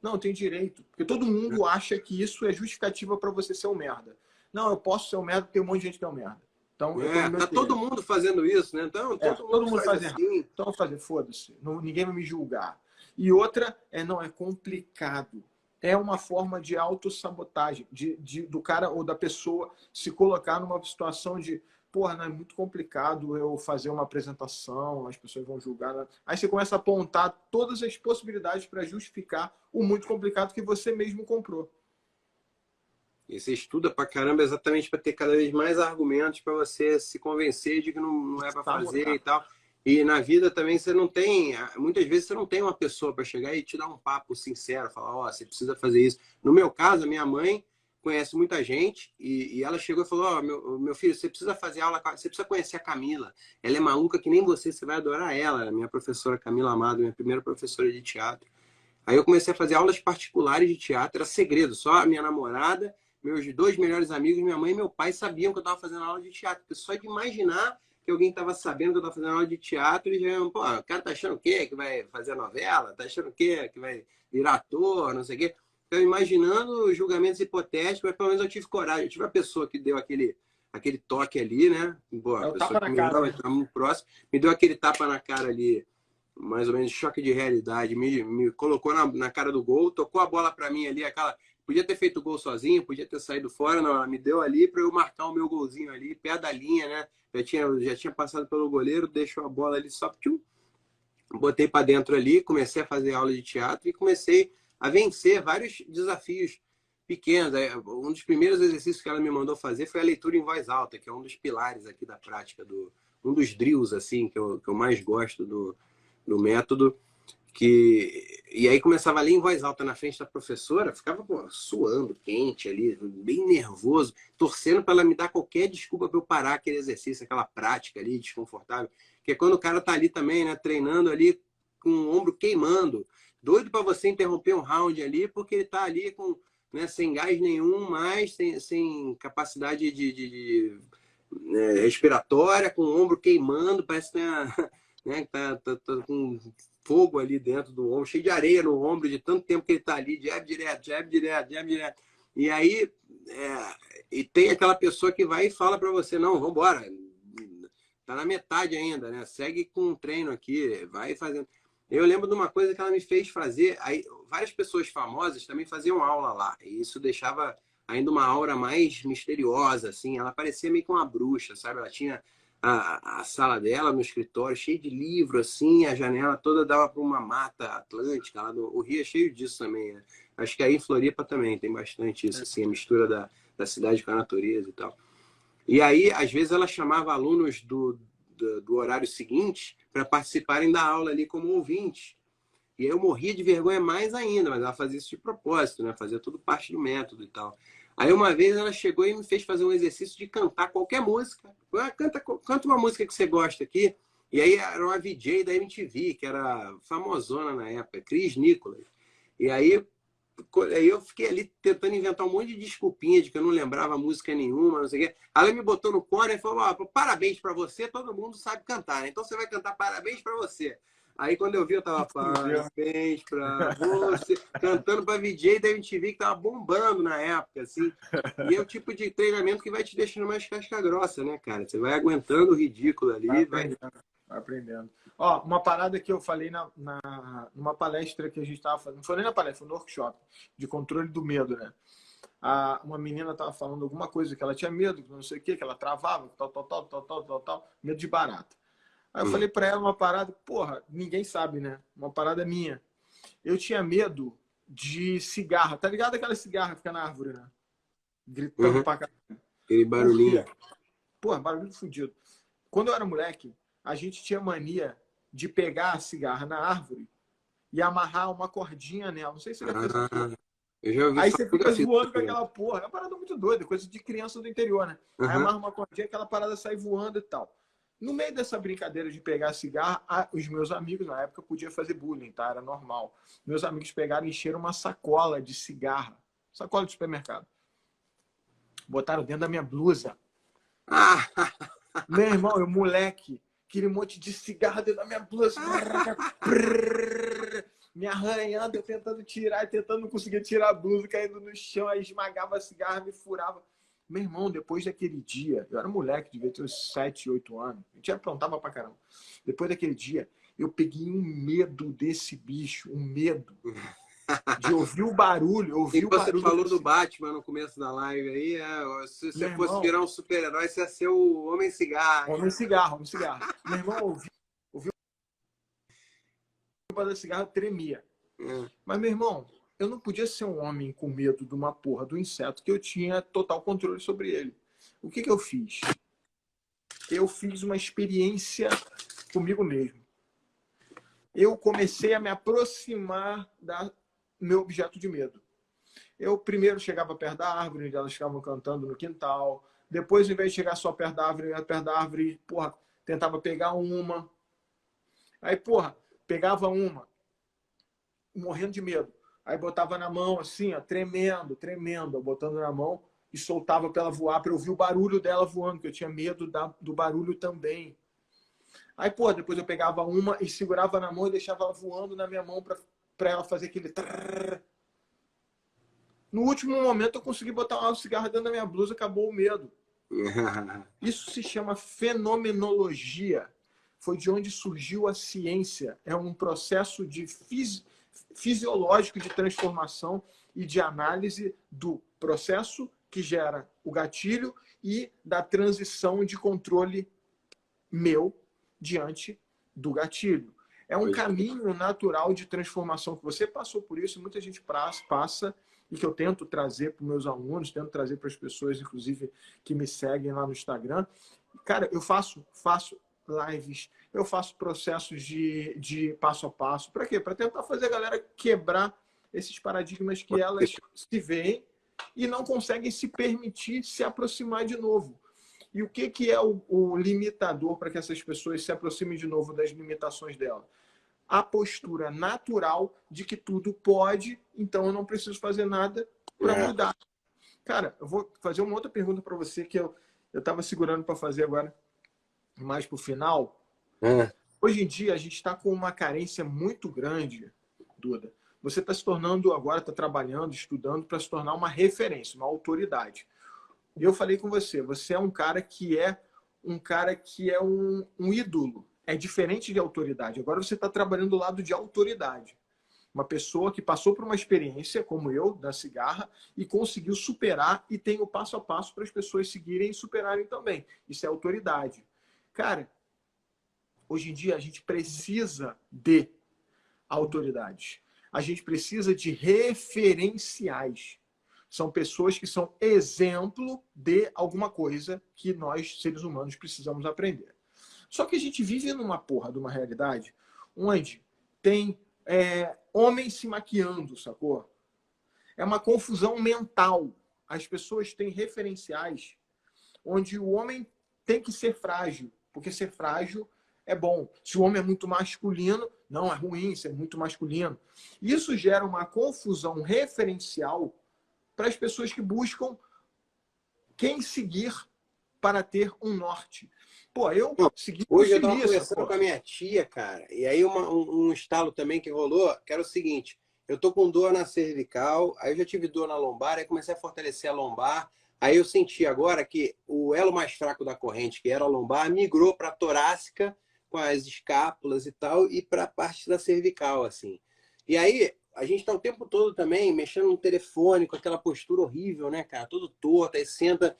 não, tem direito. Porque todo mundo acha que isso é justificativa para você ser um merda. Não, eu posso ser um merda porque tem um monte de gente que é um merda. Então, tá todo mundo fazendo isso, né? Então, todo mundo faz assim. Então, foda-se. Ninguém vai me julgar. E outra não é complicado. É uma forma de autossabotagem, do cara ou da pessoa se colocar numa situação de porra, não é muito complicado eu fazer uma apresentação, as pessoas vão julgar. Né? Aí você começa a apontar todas as possibilidades para justificar o muito complicado que você mesmo comprou. E você estuda pra caramba exatamente para ter cada vez mais argumentos para você se convencer de que não é para fazer e tal. E na vida também você não tem... Muitas vezes você não tem uma pessoa para chegar e te dar um papo sincero, falar, você precisa fazer isso. No meu caso, a minha mãe conhece muita gente e ela chegou e falou, meu filho, você precisa fazer aula, você precisa conhecer a Camila. Ela é maluca que nem você vai adorar ela. A minha professora Camila Amado, minha primeira professora de teatro. Aí eu comecei a fazer aulas particulares de teatro, era segredo, só a minha namorada, meus 2 melhores amigos, minha mãe e meu pai sabiam que eu estava fazendo aula de teatro. Porque só de imaginar que alguém estava sabendo que eu estava fazendo aula de teatro, eles já iam, pô, o cara tá achando o quê? Que vai fazer novela? Tá achando o quê? Que vai virar ator, não sei o quê. Então, imaginando julgamentos hipotéticos, mas pelo menos eu tive coragem. Eu tive a pessoa que deu aquele toque ali, né? Boa, a pessoa que me muito próximo, me deu aquele tapa na cara ali, mais ou menos choque de realidade, me colocou na cara do gol, tocou a bola para mim ali, podia ter feito o gol sozinho, podia ter saído fora, não, ela me deu ali para eu marcar o meu golzinho ali, pé da linha, né? Já tinha passado pelo goleiro, deixou a bola ali só, botei para dentro ali, comecei a fazer aula de teatro e comecei a vencer vários desafios pequenos. Um dos primeiros exercícios que ela me mandou fazer foi a leitura em voz alta, que é um dos pilares aqui da prática do um dos drills assim, que eu mais gosto do método. E aí começava a ler em voz alta na frente da professora, ficava pô, suando, quente ali, bem nervoso, torcendo para ela me dar qualquer desculpa para eu parar aquele exercício, aquela prática ali, desconfortável. Que é quando o cara tá ali também, né, treinando ali com o ombro queimando, doido para você interromper um round ali, porque ele tá ali com, né, sem gás nenhum, mas sem capacidade respiratória, com o ombro queimando, parece que né, tá com fogo ali dentro do ombro, cheio de areia no ombro, de tanto tempo que ele tá ali, jab direto, jab direto, jab direto. E aí, e tem aquela pessoa que vai e fala para você, não, vamos embora, tá na metade ainda, né? Segue com o treino aqui, vai fazendo. Eu lembro de uma coisa que ela me fez fazer, aí várias pessoas famosas também faziam aula lá, e isso deixava ainda uma aura mais misteriosa, assim, ela parecia meio que uma bruxa, sabe? Ela tinha a sala dela no escritório, cheio de livro, assim, a janela toda dava para uma mata atlântica, lá o Rio é cheio disso também, né? Acho que aí em Floripa também tem bastante isso, assim, a mistura da cidade com a natureza e tal. E aí, às vezes, ela chamava alunos do horário seguinte para participarem da aula ali como ouvinte. E aí eu morria de vergonha mais ainda, mas ela fazia isso de propósito, né? Fazia tudo parte do método e tal. Aí uma vez ela chegou e me fez fazer um exercício de cantar qualquer música. Canta uma música que você gosta aqui. E aí era uma VJ da MTV, que era famosona na época, Cris Nicholas. E aí eu fiquei ali tentando inventar um monte de desculpinha de que eu não lembrava música nenhuma, não sei o quê. Ela me botou no corner e falou, parabéns para você, todo mundo sabe cantar, né? Então você vai cantar parabéns para você. Aí quando eu vi, eu tava parabéns pra você, cantando pra VJ da MTV que tava bombando na época, assim. E é o tipo de treinamento que vai te deixando mais casca grossa, né, cara? Você vai aguentando o ridículo ali. Vai aprendendo. Ó, uma parada que eu falei numa palestra que a gente tava fazendo, não foi nem na palestra, foi no workshop de controle do medo, né? Uma menina tava falando alguma coisa que ela tinha medo, que não sei o que ela travava, tal, medo de barata. Aí eu falei pra ela uma parada, porra, ninguém sabe, né? Uma parada minha. Eu tinha medo de cigarra. Tá ligado aquela cigarra que fica na árvore, né? Gritando pra caralho. Aquele barulhinho. Porra, barulho fudido. Quando eu era moleque, a gente tinha mania de pegar a cigarra na árvore e amarrar uma cordinha nela. Não sei se você já fez essa porra. Eu já ouvi. Aí você fica voando com aquela porra. É uma parada muito doida, coisa de criança do interior, né? Aí amarra uma cordinha, aquela parada sai voando e tal. No meio dessa brincadeira de pegar cigarro, os meus amigos, na época, podiam fazer bullying, tá? Era normal. Meus amigos pegaram e encheram uma sacola de cigarra. Sacola de supermercado. Botaram dentro da minha blusa. Meu irmão, eu moleque, aquele monte de cigarro dentro da minha blusa. Me arranhando, eu tentando tirar e tentando não conseguir tirar a blusa, caindo no chão, aí esmagava a cigarra, me furava. Meu irmão, depois daquele dia, eu era moleque, devia ter uns 7, 8 anos, a gente aprontava pra caramba. Depois daquele dia, eu peguei um medo desse bicho, um medo de ouvir o barulho. E você falou do Batman no começo da live aí, se você fosse virar um super-herói, você ia ser o Homem-Cigarro. Homem-Cigarro. Meu irmão, ouvi o barulho da cigarra, tremia. Mas, meu irmão, eu não podia ser um homem com medo de uma porra do inseto que eu tinha total controle sobre ele. O que eu fiz? Eu fiz uma experiência comigo mesmo. Eu comecei a me aproximar do meu objeto de medo. Eu primeiro chegava perto da árvore, onde elas ficavam cantando no quintal. Depois, em vez de chegar só perto da árvore, porra, tentava pegar uma. Aí, porra, pegava uma, morrendo de medo. Aí botava na mão assim, ó, tremendo, botando na mão e soltava para ela voar, para eu ouvir o barulho dela voando, porque eu tinha medo do barulho também. Aí, pô, depois eu pegava uma e segurava na mão e deixava ela voando na minha mão para ela fazer aquele... Trrr. No último momento eu consegui botar uma cigarra dentro da minha blusa, acabou o medo. Isso se chama fenomenologia. Foi de onde surgiu a ciência. É um processo de fisiológico de transformação e de análise do processo que gera o gatilho e da transição de controle meu diante do gatilho. É um caminho natural de transformação que você passou por isso, muita gente passa e que eu tento trazer para os meus alunos, tento trazer para as pessoas, inclusive, que me seguem lá no Instagram. Cara, eu faço lives, eu faço processos de passo a passo. Para quê? Para tentar fazer a galera quebrar esses paradigmas que elas se veem e não conseguem se permitir se aproximar de novo. E o que é o limitador para que essas pessoas se aproximem de novo das limitações dela? A postura natural de que tudo pode, então eu não preciso fazer nada para mudar. Cara, eu vou fazer uma outra pergunta para você que eu estava segurando para fazer agora, mais para o final. Hoje em dia, a gente está com uma carência muito grande, Duda. Você está se tornando agora, está trabalhando, estudando para se tornar uma referência, uma autoridade. E eu falei com você, você é um cara que é um ídolo. É diferente de autoridade. Agora você está trabalhando do lado de autoridade. Uma pessoa que passou por uma experiência, como eu, da cigarra, e conseguiu superar e tem o passo a passo para as pessoas seguirem e superarem também. Isso é autoridade. Cara, hoje em dia a gente precisa de autoridades. A gente precisa de referenciais. São pessoas que são exemplo de alguma coisa que nós, seres humanos, precisamos aprender. Só que a gente vive numa porra de uma realidade onde tem homens se maquiando, sacou? É uma confusão mental. As pessoas têm referenciais onde o homem tem que ser frágil, porque ser frágil é bom. Se o homem é muito masculino, não, é ruim ser muito masculino. Isso gera uma confusão referencial para as pessoas que buscam quem seguir para ter um norte. Pô, hoje eu estava conversando com a minha tia, cara, e aí um estalo também que rolou, que era o seguinte, eu tô com dor na cervical, aí eu já tive dor na lombar, aí comecei a fortalecer a lombar, aí eu senti agora que o elo mais fraco da corrente, que era a lombar, migrou para a torácica, com as escápulas e tal, e para a parte da cervical, assim. E aí, a gente tá o tempo todo também mexendo no telefone, com aquela postura horrível, né, cara? Todo torto, aí senta,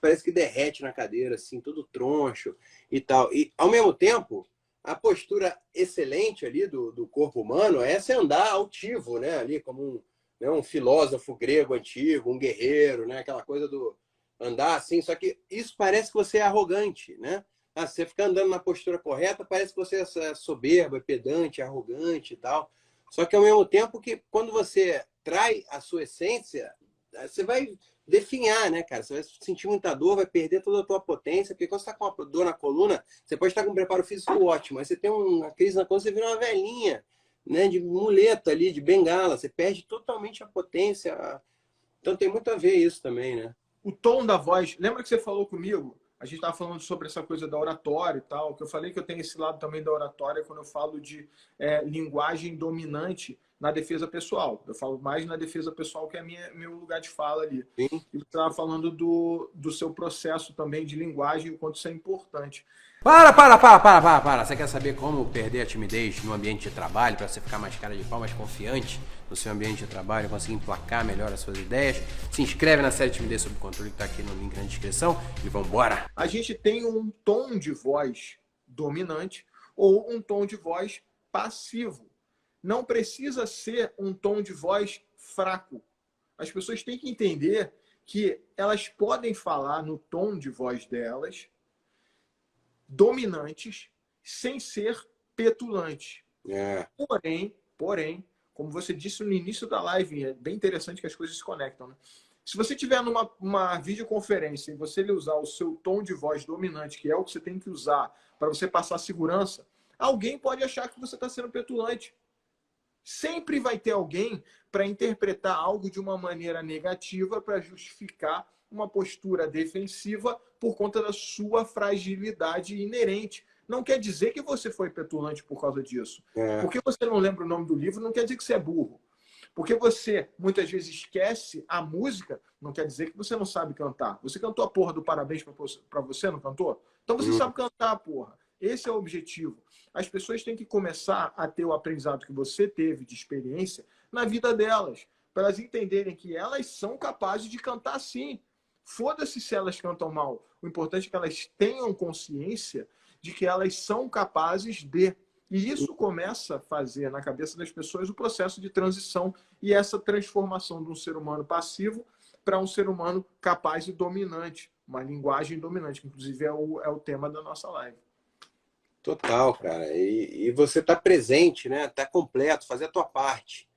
parece que derrete na cadeira, assim, todo troncho e tal. E, ao mesmo tempo, a postura excelente ali do corpo humano é você andar altivo, né? Ali como um filósofo grego antigo, um guerreiro, né? Aquela coisa do andar assim. Só que isso parece que você é arrogante, né? Você fica andando na postura correta, parece que você é soberbo, é pedante, é arrogante e tal. Só que ao mesmo tempo que quando você trai a sua essência, você vai definhar, né, cara? Você vai sentir muita dor, vai perder toda a tua potência, porque quando você está com uma dor na coluna, você pode estar com um preparo físico ótimo, mas você tem uma crise na coluna, você vira uma velhinha, né, de muleta ali, de bengala, você perde totalmente a potência. Então tem muito a ver isso também, né? O tom da voz, lembra que você falou comigo? A gente estava falando sobre essa coisa da oratória e tal, que eu falei que eu tenho esse lado também da oratória quando eu falo de linguagem dominante na defesa pessoal. Eu falo mais na defesa pessoal, que é meu lugar de fala ali. Sim. E você estava falando do seu processo também de linguagem, o quanto isso é importante. Para. Você quer saber como perder a timidez no ambiente de trabalho, para você ficar mais cara de pau, mais confiante no seu ambiente de trabalho, conseguir emplacar melhor as suas ideias? Se inscreve na série Timidez Sob Controle, que está aqui no link na descrição, e vambora! A gente tem um tom de voz dominante ou um tom de voz passivo. Não precisa ser um tom de voz fraco. As pessoas têm que entender que elas podem falar no tom de voz delas dominantes sem ser petulante. Porém, como você disse no início da live, é bem interessante que as coisas se conectam, né? Se você tiver numa videoconferência e você usar o seu tom de voz dominante, que é o que você tem que usar para você passar segurança, alguém pode achar que você está sendo petulante. Sempre vai ter alguém para interpretar algo de uma maneira negativa para justificar uma postura defensiva por conta da sua fragilidade inerente. Não quer dizer que você foi petulante por causa disso. Porque você não lembra o nome do livro, não quer dizer que você é burro. Porque você, muitas vezes, esquece a música, não quer dizer que você não sabe cantar. Você cantou a porra do parabéns para você, não cantou? Então você sabe cantar, porra. Esse é o objetivo. As pessoas têm que começar a ter o aprendizado que você teve de experiência na vida delas, para elas entenderem que elas são capazes de cantar sim. Foda-se se elas cantam mal. O importante é que elas tenham consciência de que elas são capazes de. E isso começa a fazer na cabeça das pessoas o processo de transição e essa transformação de um ser humano passivo para um ser humano capaz e dominante. Uma linguagem dominante, que inclusive é o tema da nossa live. Total, cara. E você tá presente, né? Tá completo, fazer a tua parte.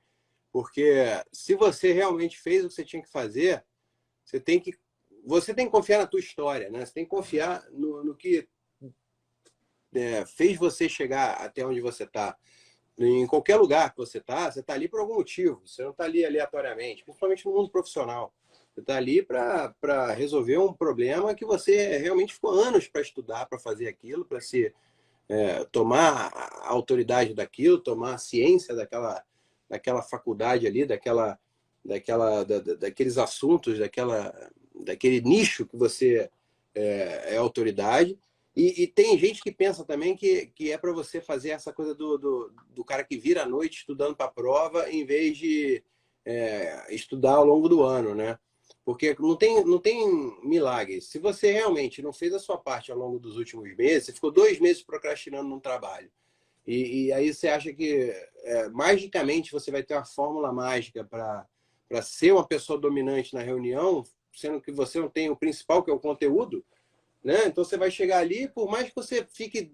Porque se você realmente fez o que você tinha que fazer, você tem que, você tem que confiar na tua história, né? Você tem que confiar no que fez você chegar até onde você está. Em qualquer lugar que você está ali por algum motivo. Você não está ali aleatoriamente, principalmente no mundo profissional. Você está ali para resolver um problema que você realmente ficou anos para estudar, para fazer aquilo, para se tomar a autoridade daquilo, tomar a ciência daquela faculdade ali, daqueles assuntos, daquele nicho que você é autoridade. E tem gente que pensa também que é para você fazer essa coisa do cara que vira à noite estudando para a prova, em vez de estudar ao longo do ano, né? Porque não tem milagre. Se você realmente não fez a sua parte ao longo dos últimos meses, você ficou 2 meses procrastinando num trabalho. E aí você acha que magicamente você vai ter uma fórmula mágica para ser uma pessoa dominante na reunião, sendo que você não tem o principal, que é o conteúdo, né? Então você vai chegar ali, por mais que você fique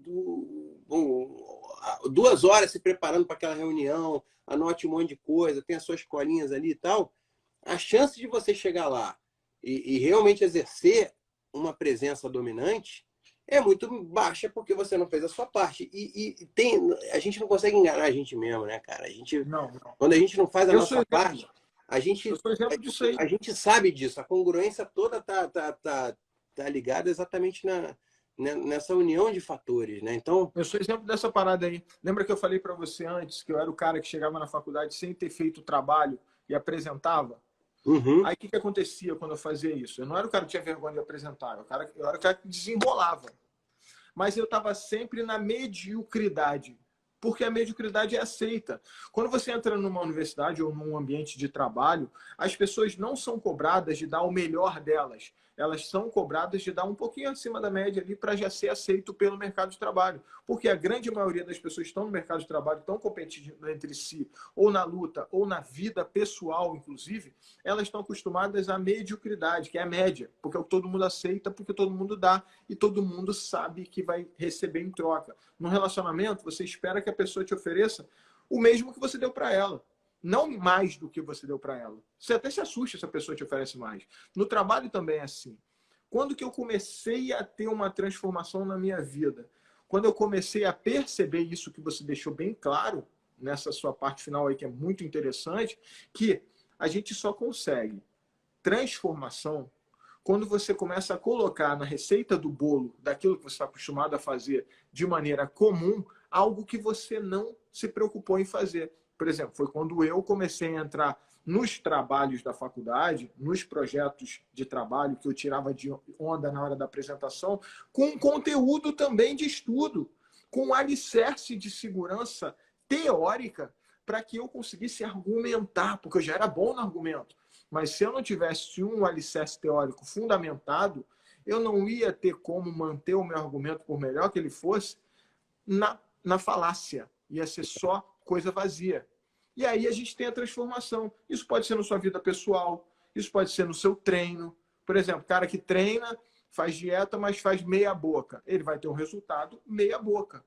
2 horas se preparando para aquela reunião, anote um monte de coisa, tem as suas colinhas ali e tal, a chance de você chegar lá e realmente exercer uma presença dominante é muito baixa porque você não fez a sua parte. A gente não consegue enganar a gente mesmo, né, cara? Não. Quando a gente não faz a nossa parte, Eu sou exemplo disso aí. a gente sabe disso. A congruência toda tá ligada exatamente nessa união de fatores, né? Então, Eu sou exemplo dessa parada aí. Lembra que eu falei para você antes que eu era o cara que chegava na faculdade sem ter feito o trabalho e apresentava? Aí o que acontecia quando eu fazia isso? Eu não era o cara que tinha vergonha de apresentar, eu era o cara que desenrolava. Mas eu estava sempre na mediocridade, porque a mediocridade é aceita. Quando você entra numa universidade ou num ambiente de trabalho, as pessoas não são cobradas de dar o melhor delas. Elas são cobradas de dar um pouquinho acima da média ali para já ser aceito pelo mercado de trabalho. Porque a grande maioria das pessoas que estão no mercado de trabalho, estão competindo entre si, ou na luta, ou na vida pessoal, inclusive, elas estão acostumadas à mediocridade, que é a média. Porque é o que todo mundo aceita, porque todo mundo dá e todo mundo sabe que vai receber em troca. No relacionamento, você espera que a pessoa te ofereça o mesmo que você deu para ela. Não mais do que você deu para ela. Você até se assusta se a pessoa te oferece mais. No trabalho também é assim. Quando que eu comecei a ter uma transformação na minha vida? Quando eu comecei a perceber isso que você deixou bem claro, nessa sua parte final aí, que é muito interessante, que a gente só consegue transformação quando você começa a colocar na receita do bolo, daquilo que você está acostumado a fazer de maneira comum, algo que você não se preocupou em fazer. Por exemplo, foi quando eu comecei a entrar nos trabalhos da faculdade, nos projetos de trabalho que eu tirava de onda na hora da apresentação, com conteúdo também de estudo, com um alicerce de segurança teórica para que eu conseguisse argumentar, porque eu já era bom no argumento. Mas se eu não tivesse um alicerce teórico fundamentado, eu não ia ter como manter o meu argumento, por melhor que ele fosse, na falácia. Ia ser só coisa vazia. E aí a gente tem a transformação. Isso pode ser na sua vida pessoal, isso pode ser no seu treino. Por exemplo, cara que treina, faz dieta, mas faz meia boca. Ele vai ter um resultado meia boca.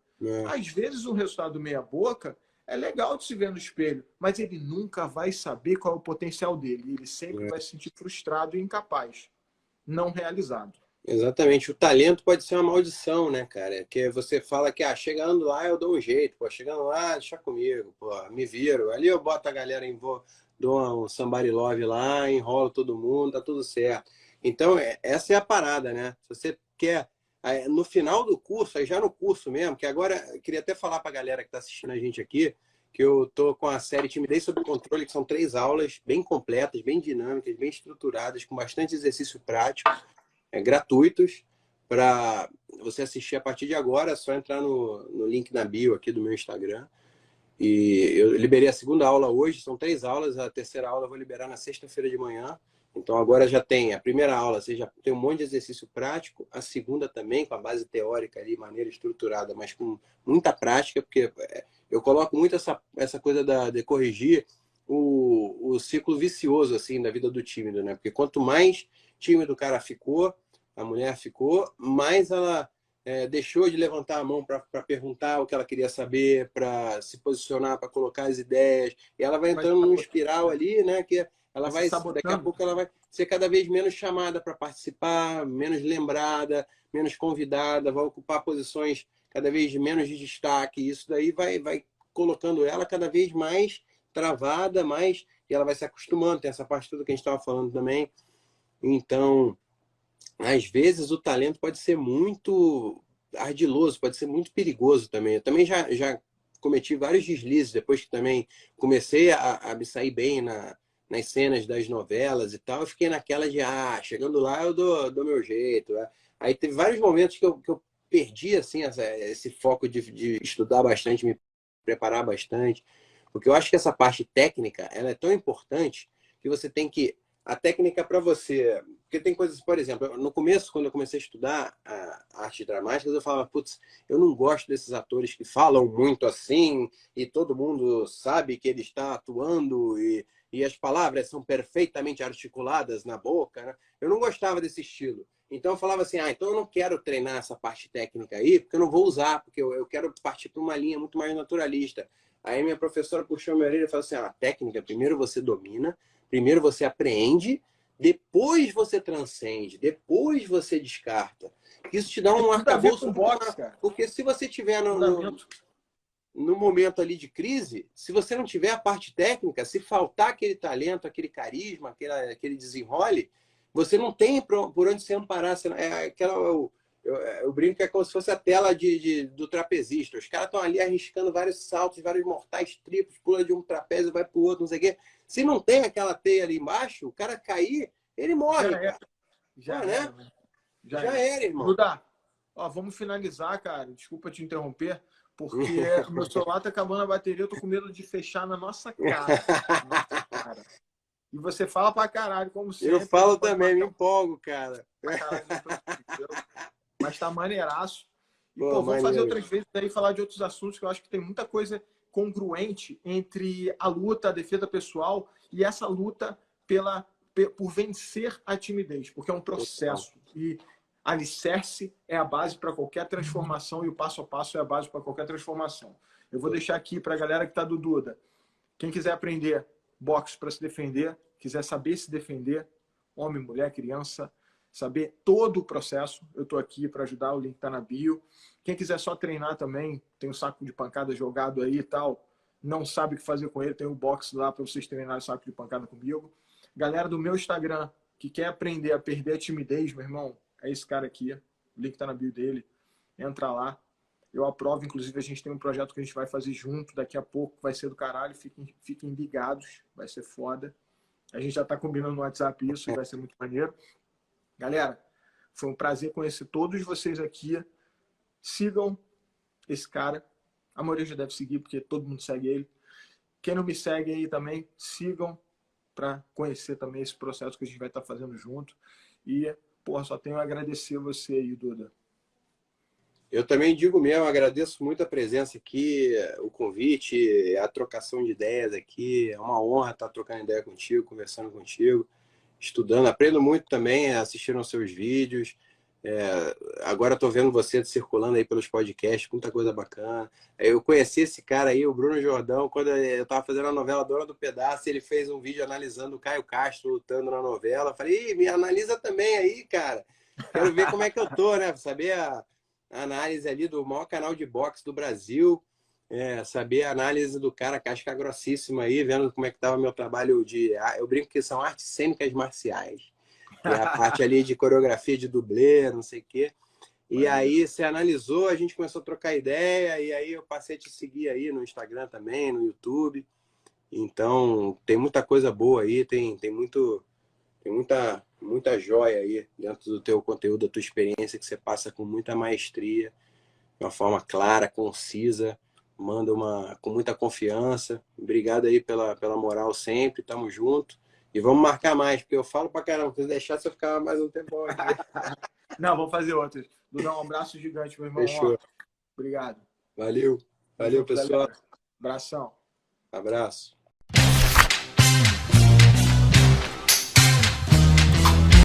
Às vezes um resultado meia boca é legal de se ver no espelho, mas ele nunca vai saber qual é o potencial dele. Ele sempre vai se sentir frustrado e incapaz, não realizado. Exatamente. O talento pode ser uma maldição, né, cara? Que você fala que, chegando lá eu dou um jeito, pô, chegando lá, deixa comigo, pô, me viro. Ali eu boto a galera dou um somebody love lá, enrolo todo mundo, tá tudo certo. Então, essa é a parada, né? Se você quer, no final do curso, aí já no curso mesmo, que agora, eu queria até falar pra galera que tá assistindo a gente aqui, que eu tô com a série Timidez sob controle, que são 3 aulas bem completas, bem dinâmicas, bem estruturadas, com bastante exercício prático, gratuitos, para você assistir a partir de agora. É só entrar no link na bio aqui do meu Instagram. E eu liberei a 2ª aula hoje, são 3 aulas, a 3ª aula eu vou liberar na sexta-feira de manhã. Então agora já tem a primeira aula, você já tem um monte de exercício prático, a segunda também com a base teórica ali, maneira estruturada, mas com muita prática, porque eu coloco muito essa coisa de corrigir o ciclo vicioso assim da vida do tímido, né? Porque quanto mais tímido o cara ficou, a mulher ficou, mais ela deixou de levantar a mão para perguntar o que ela queria saber, para se posicionar, para colocar as ideias. E ela vai entrando num espiral ali, né? Que ela vai, daqui a pouco ela vai ser cada vez menos chamada para participar, menos lembrada, menos convidada, vai ocupar posições cada vez menos de destaque. Isso daí vai colocando ela cada vez mais travada, e ela vai se acostumando. Tem essa parte toda que a gente estava falando também. Então, às vezes o talento pode ser muito ardiloso, pode ser muito perigoso também. Eu também já cometi vários deslizes depois que também comecei a me sair bem nas cenas das novelas e tal. Eu fiquei naquela de, chegando lá eu dou meu jeito. Aí teve vários momentos que eu perdi assim, esse foco de estudar bastante, me preparar bastante. Porque eu acho que essa parte técnica, ela é tão importante que você tem que... A técnica para você... Porque tem coisas, por exemplo, no começo, quando eu comecei a estudar a arte dramática, eu falava, putz, eu não gosto desses atores que falam muito assim, e todo mundo sabe que ele está atuando, e as palavras são perfeitamente articuladas na boca, né? Eu não gostava desse estilo. Então eu falava assim, então eu não quero treinar essa parte técnica aí, porque eu não vou usar, porque eu quero partir para uma linha muito mais naturalista. Aí minha professora puxou minha orelha e falou assim, a técnica, primeiro você domina, primeiro você aprende, depois você transcende, depois você descarta. Isso te dá um arcabouço muito maior. Porque se você tiver no momento ali de crise, se você não tiver a parte técnica, se faltar aquele talento, aquele carisma, aquele desenrole, você não tem por onde se amparar. Eu brinco que é como se fosse a tela do trapezista. Os caras estão ali arriscando vários saltos, vários mortais triplos, pula de um trapézio, vai para o outro, não sei o quê. Se não tem aquela teia ali embaixo, o cara cair, ele morre. Já era, irmão. Duda, vamos finalizar, cara. Desculpa te interromper, porque o meu celular tá acabando a bateria, eu tô com medo de fechar na nossa cara. E você fala pra caralho, como sempre. Eu falo também, me empolgo, cara. Mas tá maneiraço. E, vamos fazer outras vezes aí, falar de outros assuntos, que eu acho que tem muita coisa congruente entre a luta, a defesa pessoal e essa luta por vencer a timidez, porque é um processo. E alicerce é a base para qualquer transformação e o passo a passo é a base para qualquer transformação. Eu vou deixar aqui para a galera que está do Duda. Quem quiser aprender boxe para se defender, quiser saber se defender, homem, mulher, criança, saber todo o processo, eu estou aqui para ajudar, o link está na bio. Quem quiser só treinar também, tem um saco de pancada jogado aí e tal, não sabe o que fazer com ele, tem o boxe lá para vocês treinarem o saco de pancada comigo. Galera do meu Instagram, que quer aprender a perder a timidez, meu irmão, é esse cara aqui, o link está na bio dele, entra lá. Eu aprovo, inclusive a gente tem um projeto que a gente vai fazer junto, daqui a pouco vai ser do caralho, fiquem ligados, vai ser foda. A gente já está combinando no WhatsApp isso, e vai ser muito maneiro. Galera, foi um prazer conhecer todos vocês aqui. Sigam esse cara. A maioria já deve seguir, porque todo mundo segue ele. Quem não me segue aí também, sigam para conhecer também esse processo que a gente vai estar fazendo junto. E, só tenho a agradecer você aí, Duda. Eu também digo mesmo, agradeço muito a presença aqui, o convite, a trocação de ideias aqui. É uma honra estar trocando ideia contigo, conversando contigo, estudando. Aprendo muito também assistindo aos seus vídeos. Agora estou vendo você circulando aí pelos podcasts, muita coisa bacana. Eu conheci esse cara aí, o Bruno Jordão, quando eu estava fazendo a novela Dona do Pedaço, ele fez um vídeo analisando o Caio Castro lutando na novela. Eu falei, me analisa também aí, cara. Quero ver como é que eu tô, né? Saber a análise ali do maior canal de boxe do Brasil, saber a análise do cara casca grossíssima aí, vendo como é que estava meu trabalho eu brinco que são artes cênicas marciais. E a parte ali de coreografia de dublê, não sei o quê. E aí você analisou, a gente começou a trocar ideia, e aí eu passei a te seguir aí no Instagram também, no YouTube. Então, tem muita coisa boa aí, tem muita joia aí dentro do teu conteúdo, da tua experiência, que você passa com muita maestria, de uma forma clara, concisa, manda com muita confiança. Obrigado aí pela moral sempre, tamo junto. E vamos marcar mais, porque eu falo pra caramba, se deixar, você ficar mais um tempão aqui. Não, vamos fazer outras. Vou dar um abraço gigante, meu irmão. Fechou. Obrigado. Valeu, pessoal. Abração. Abraço.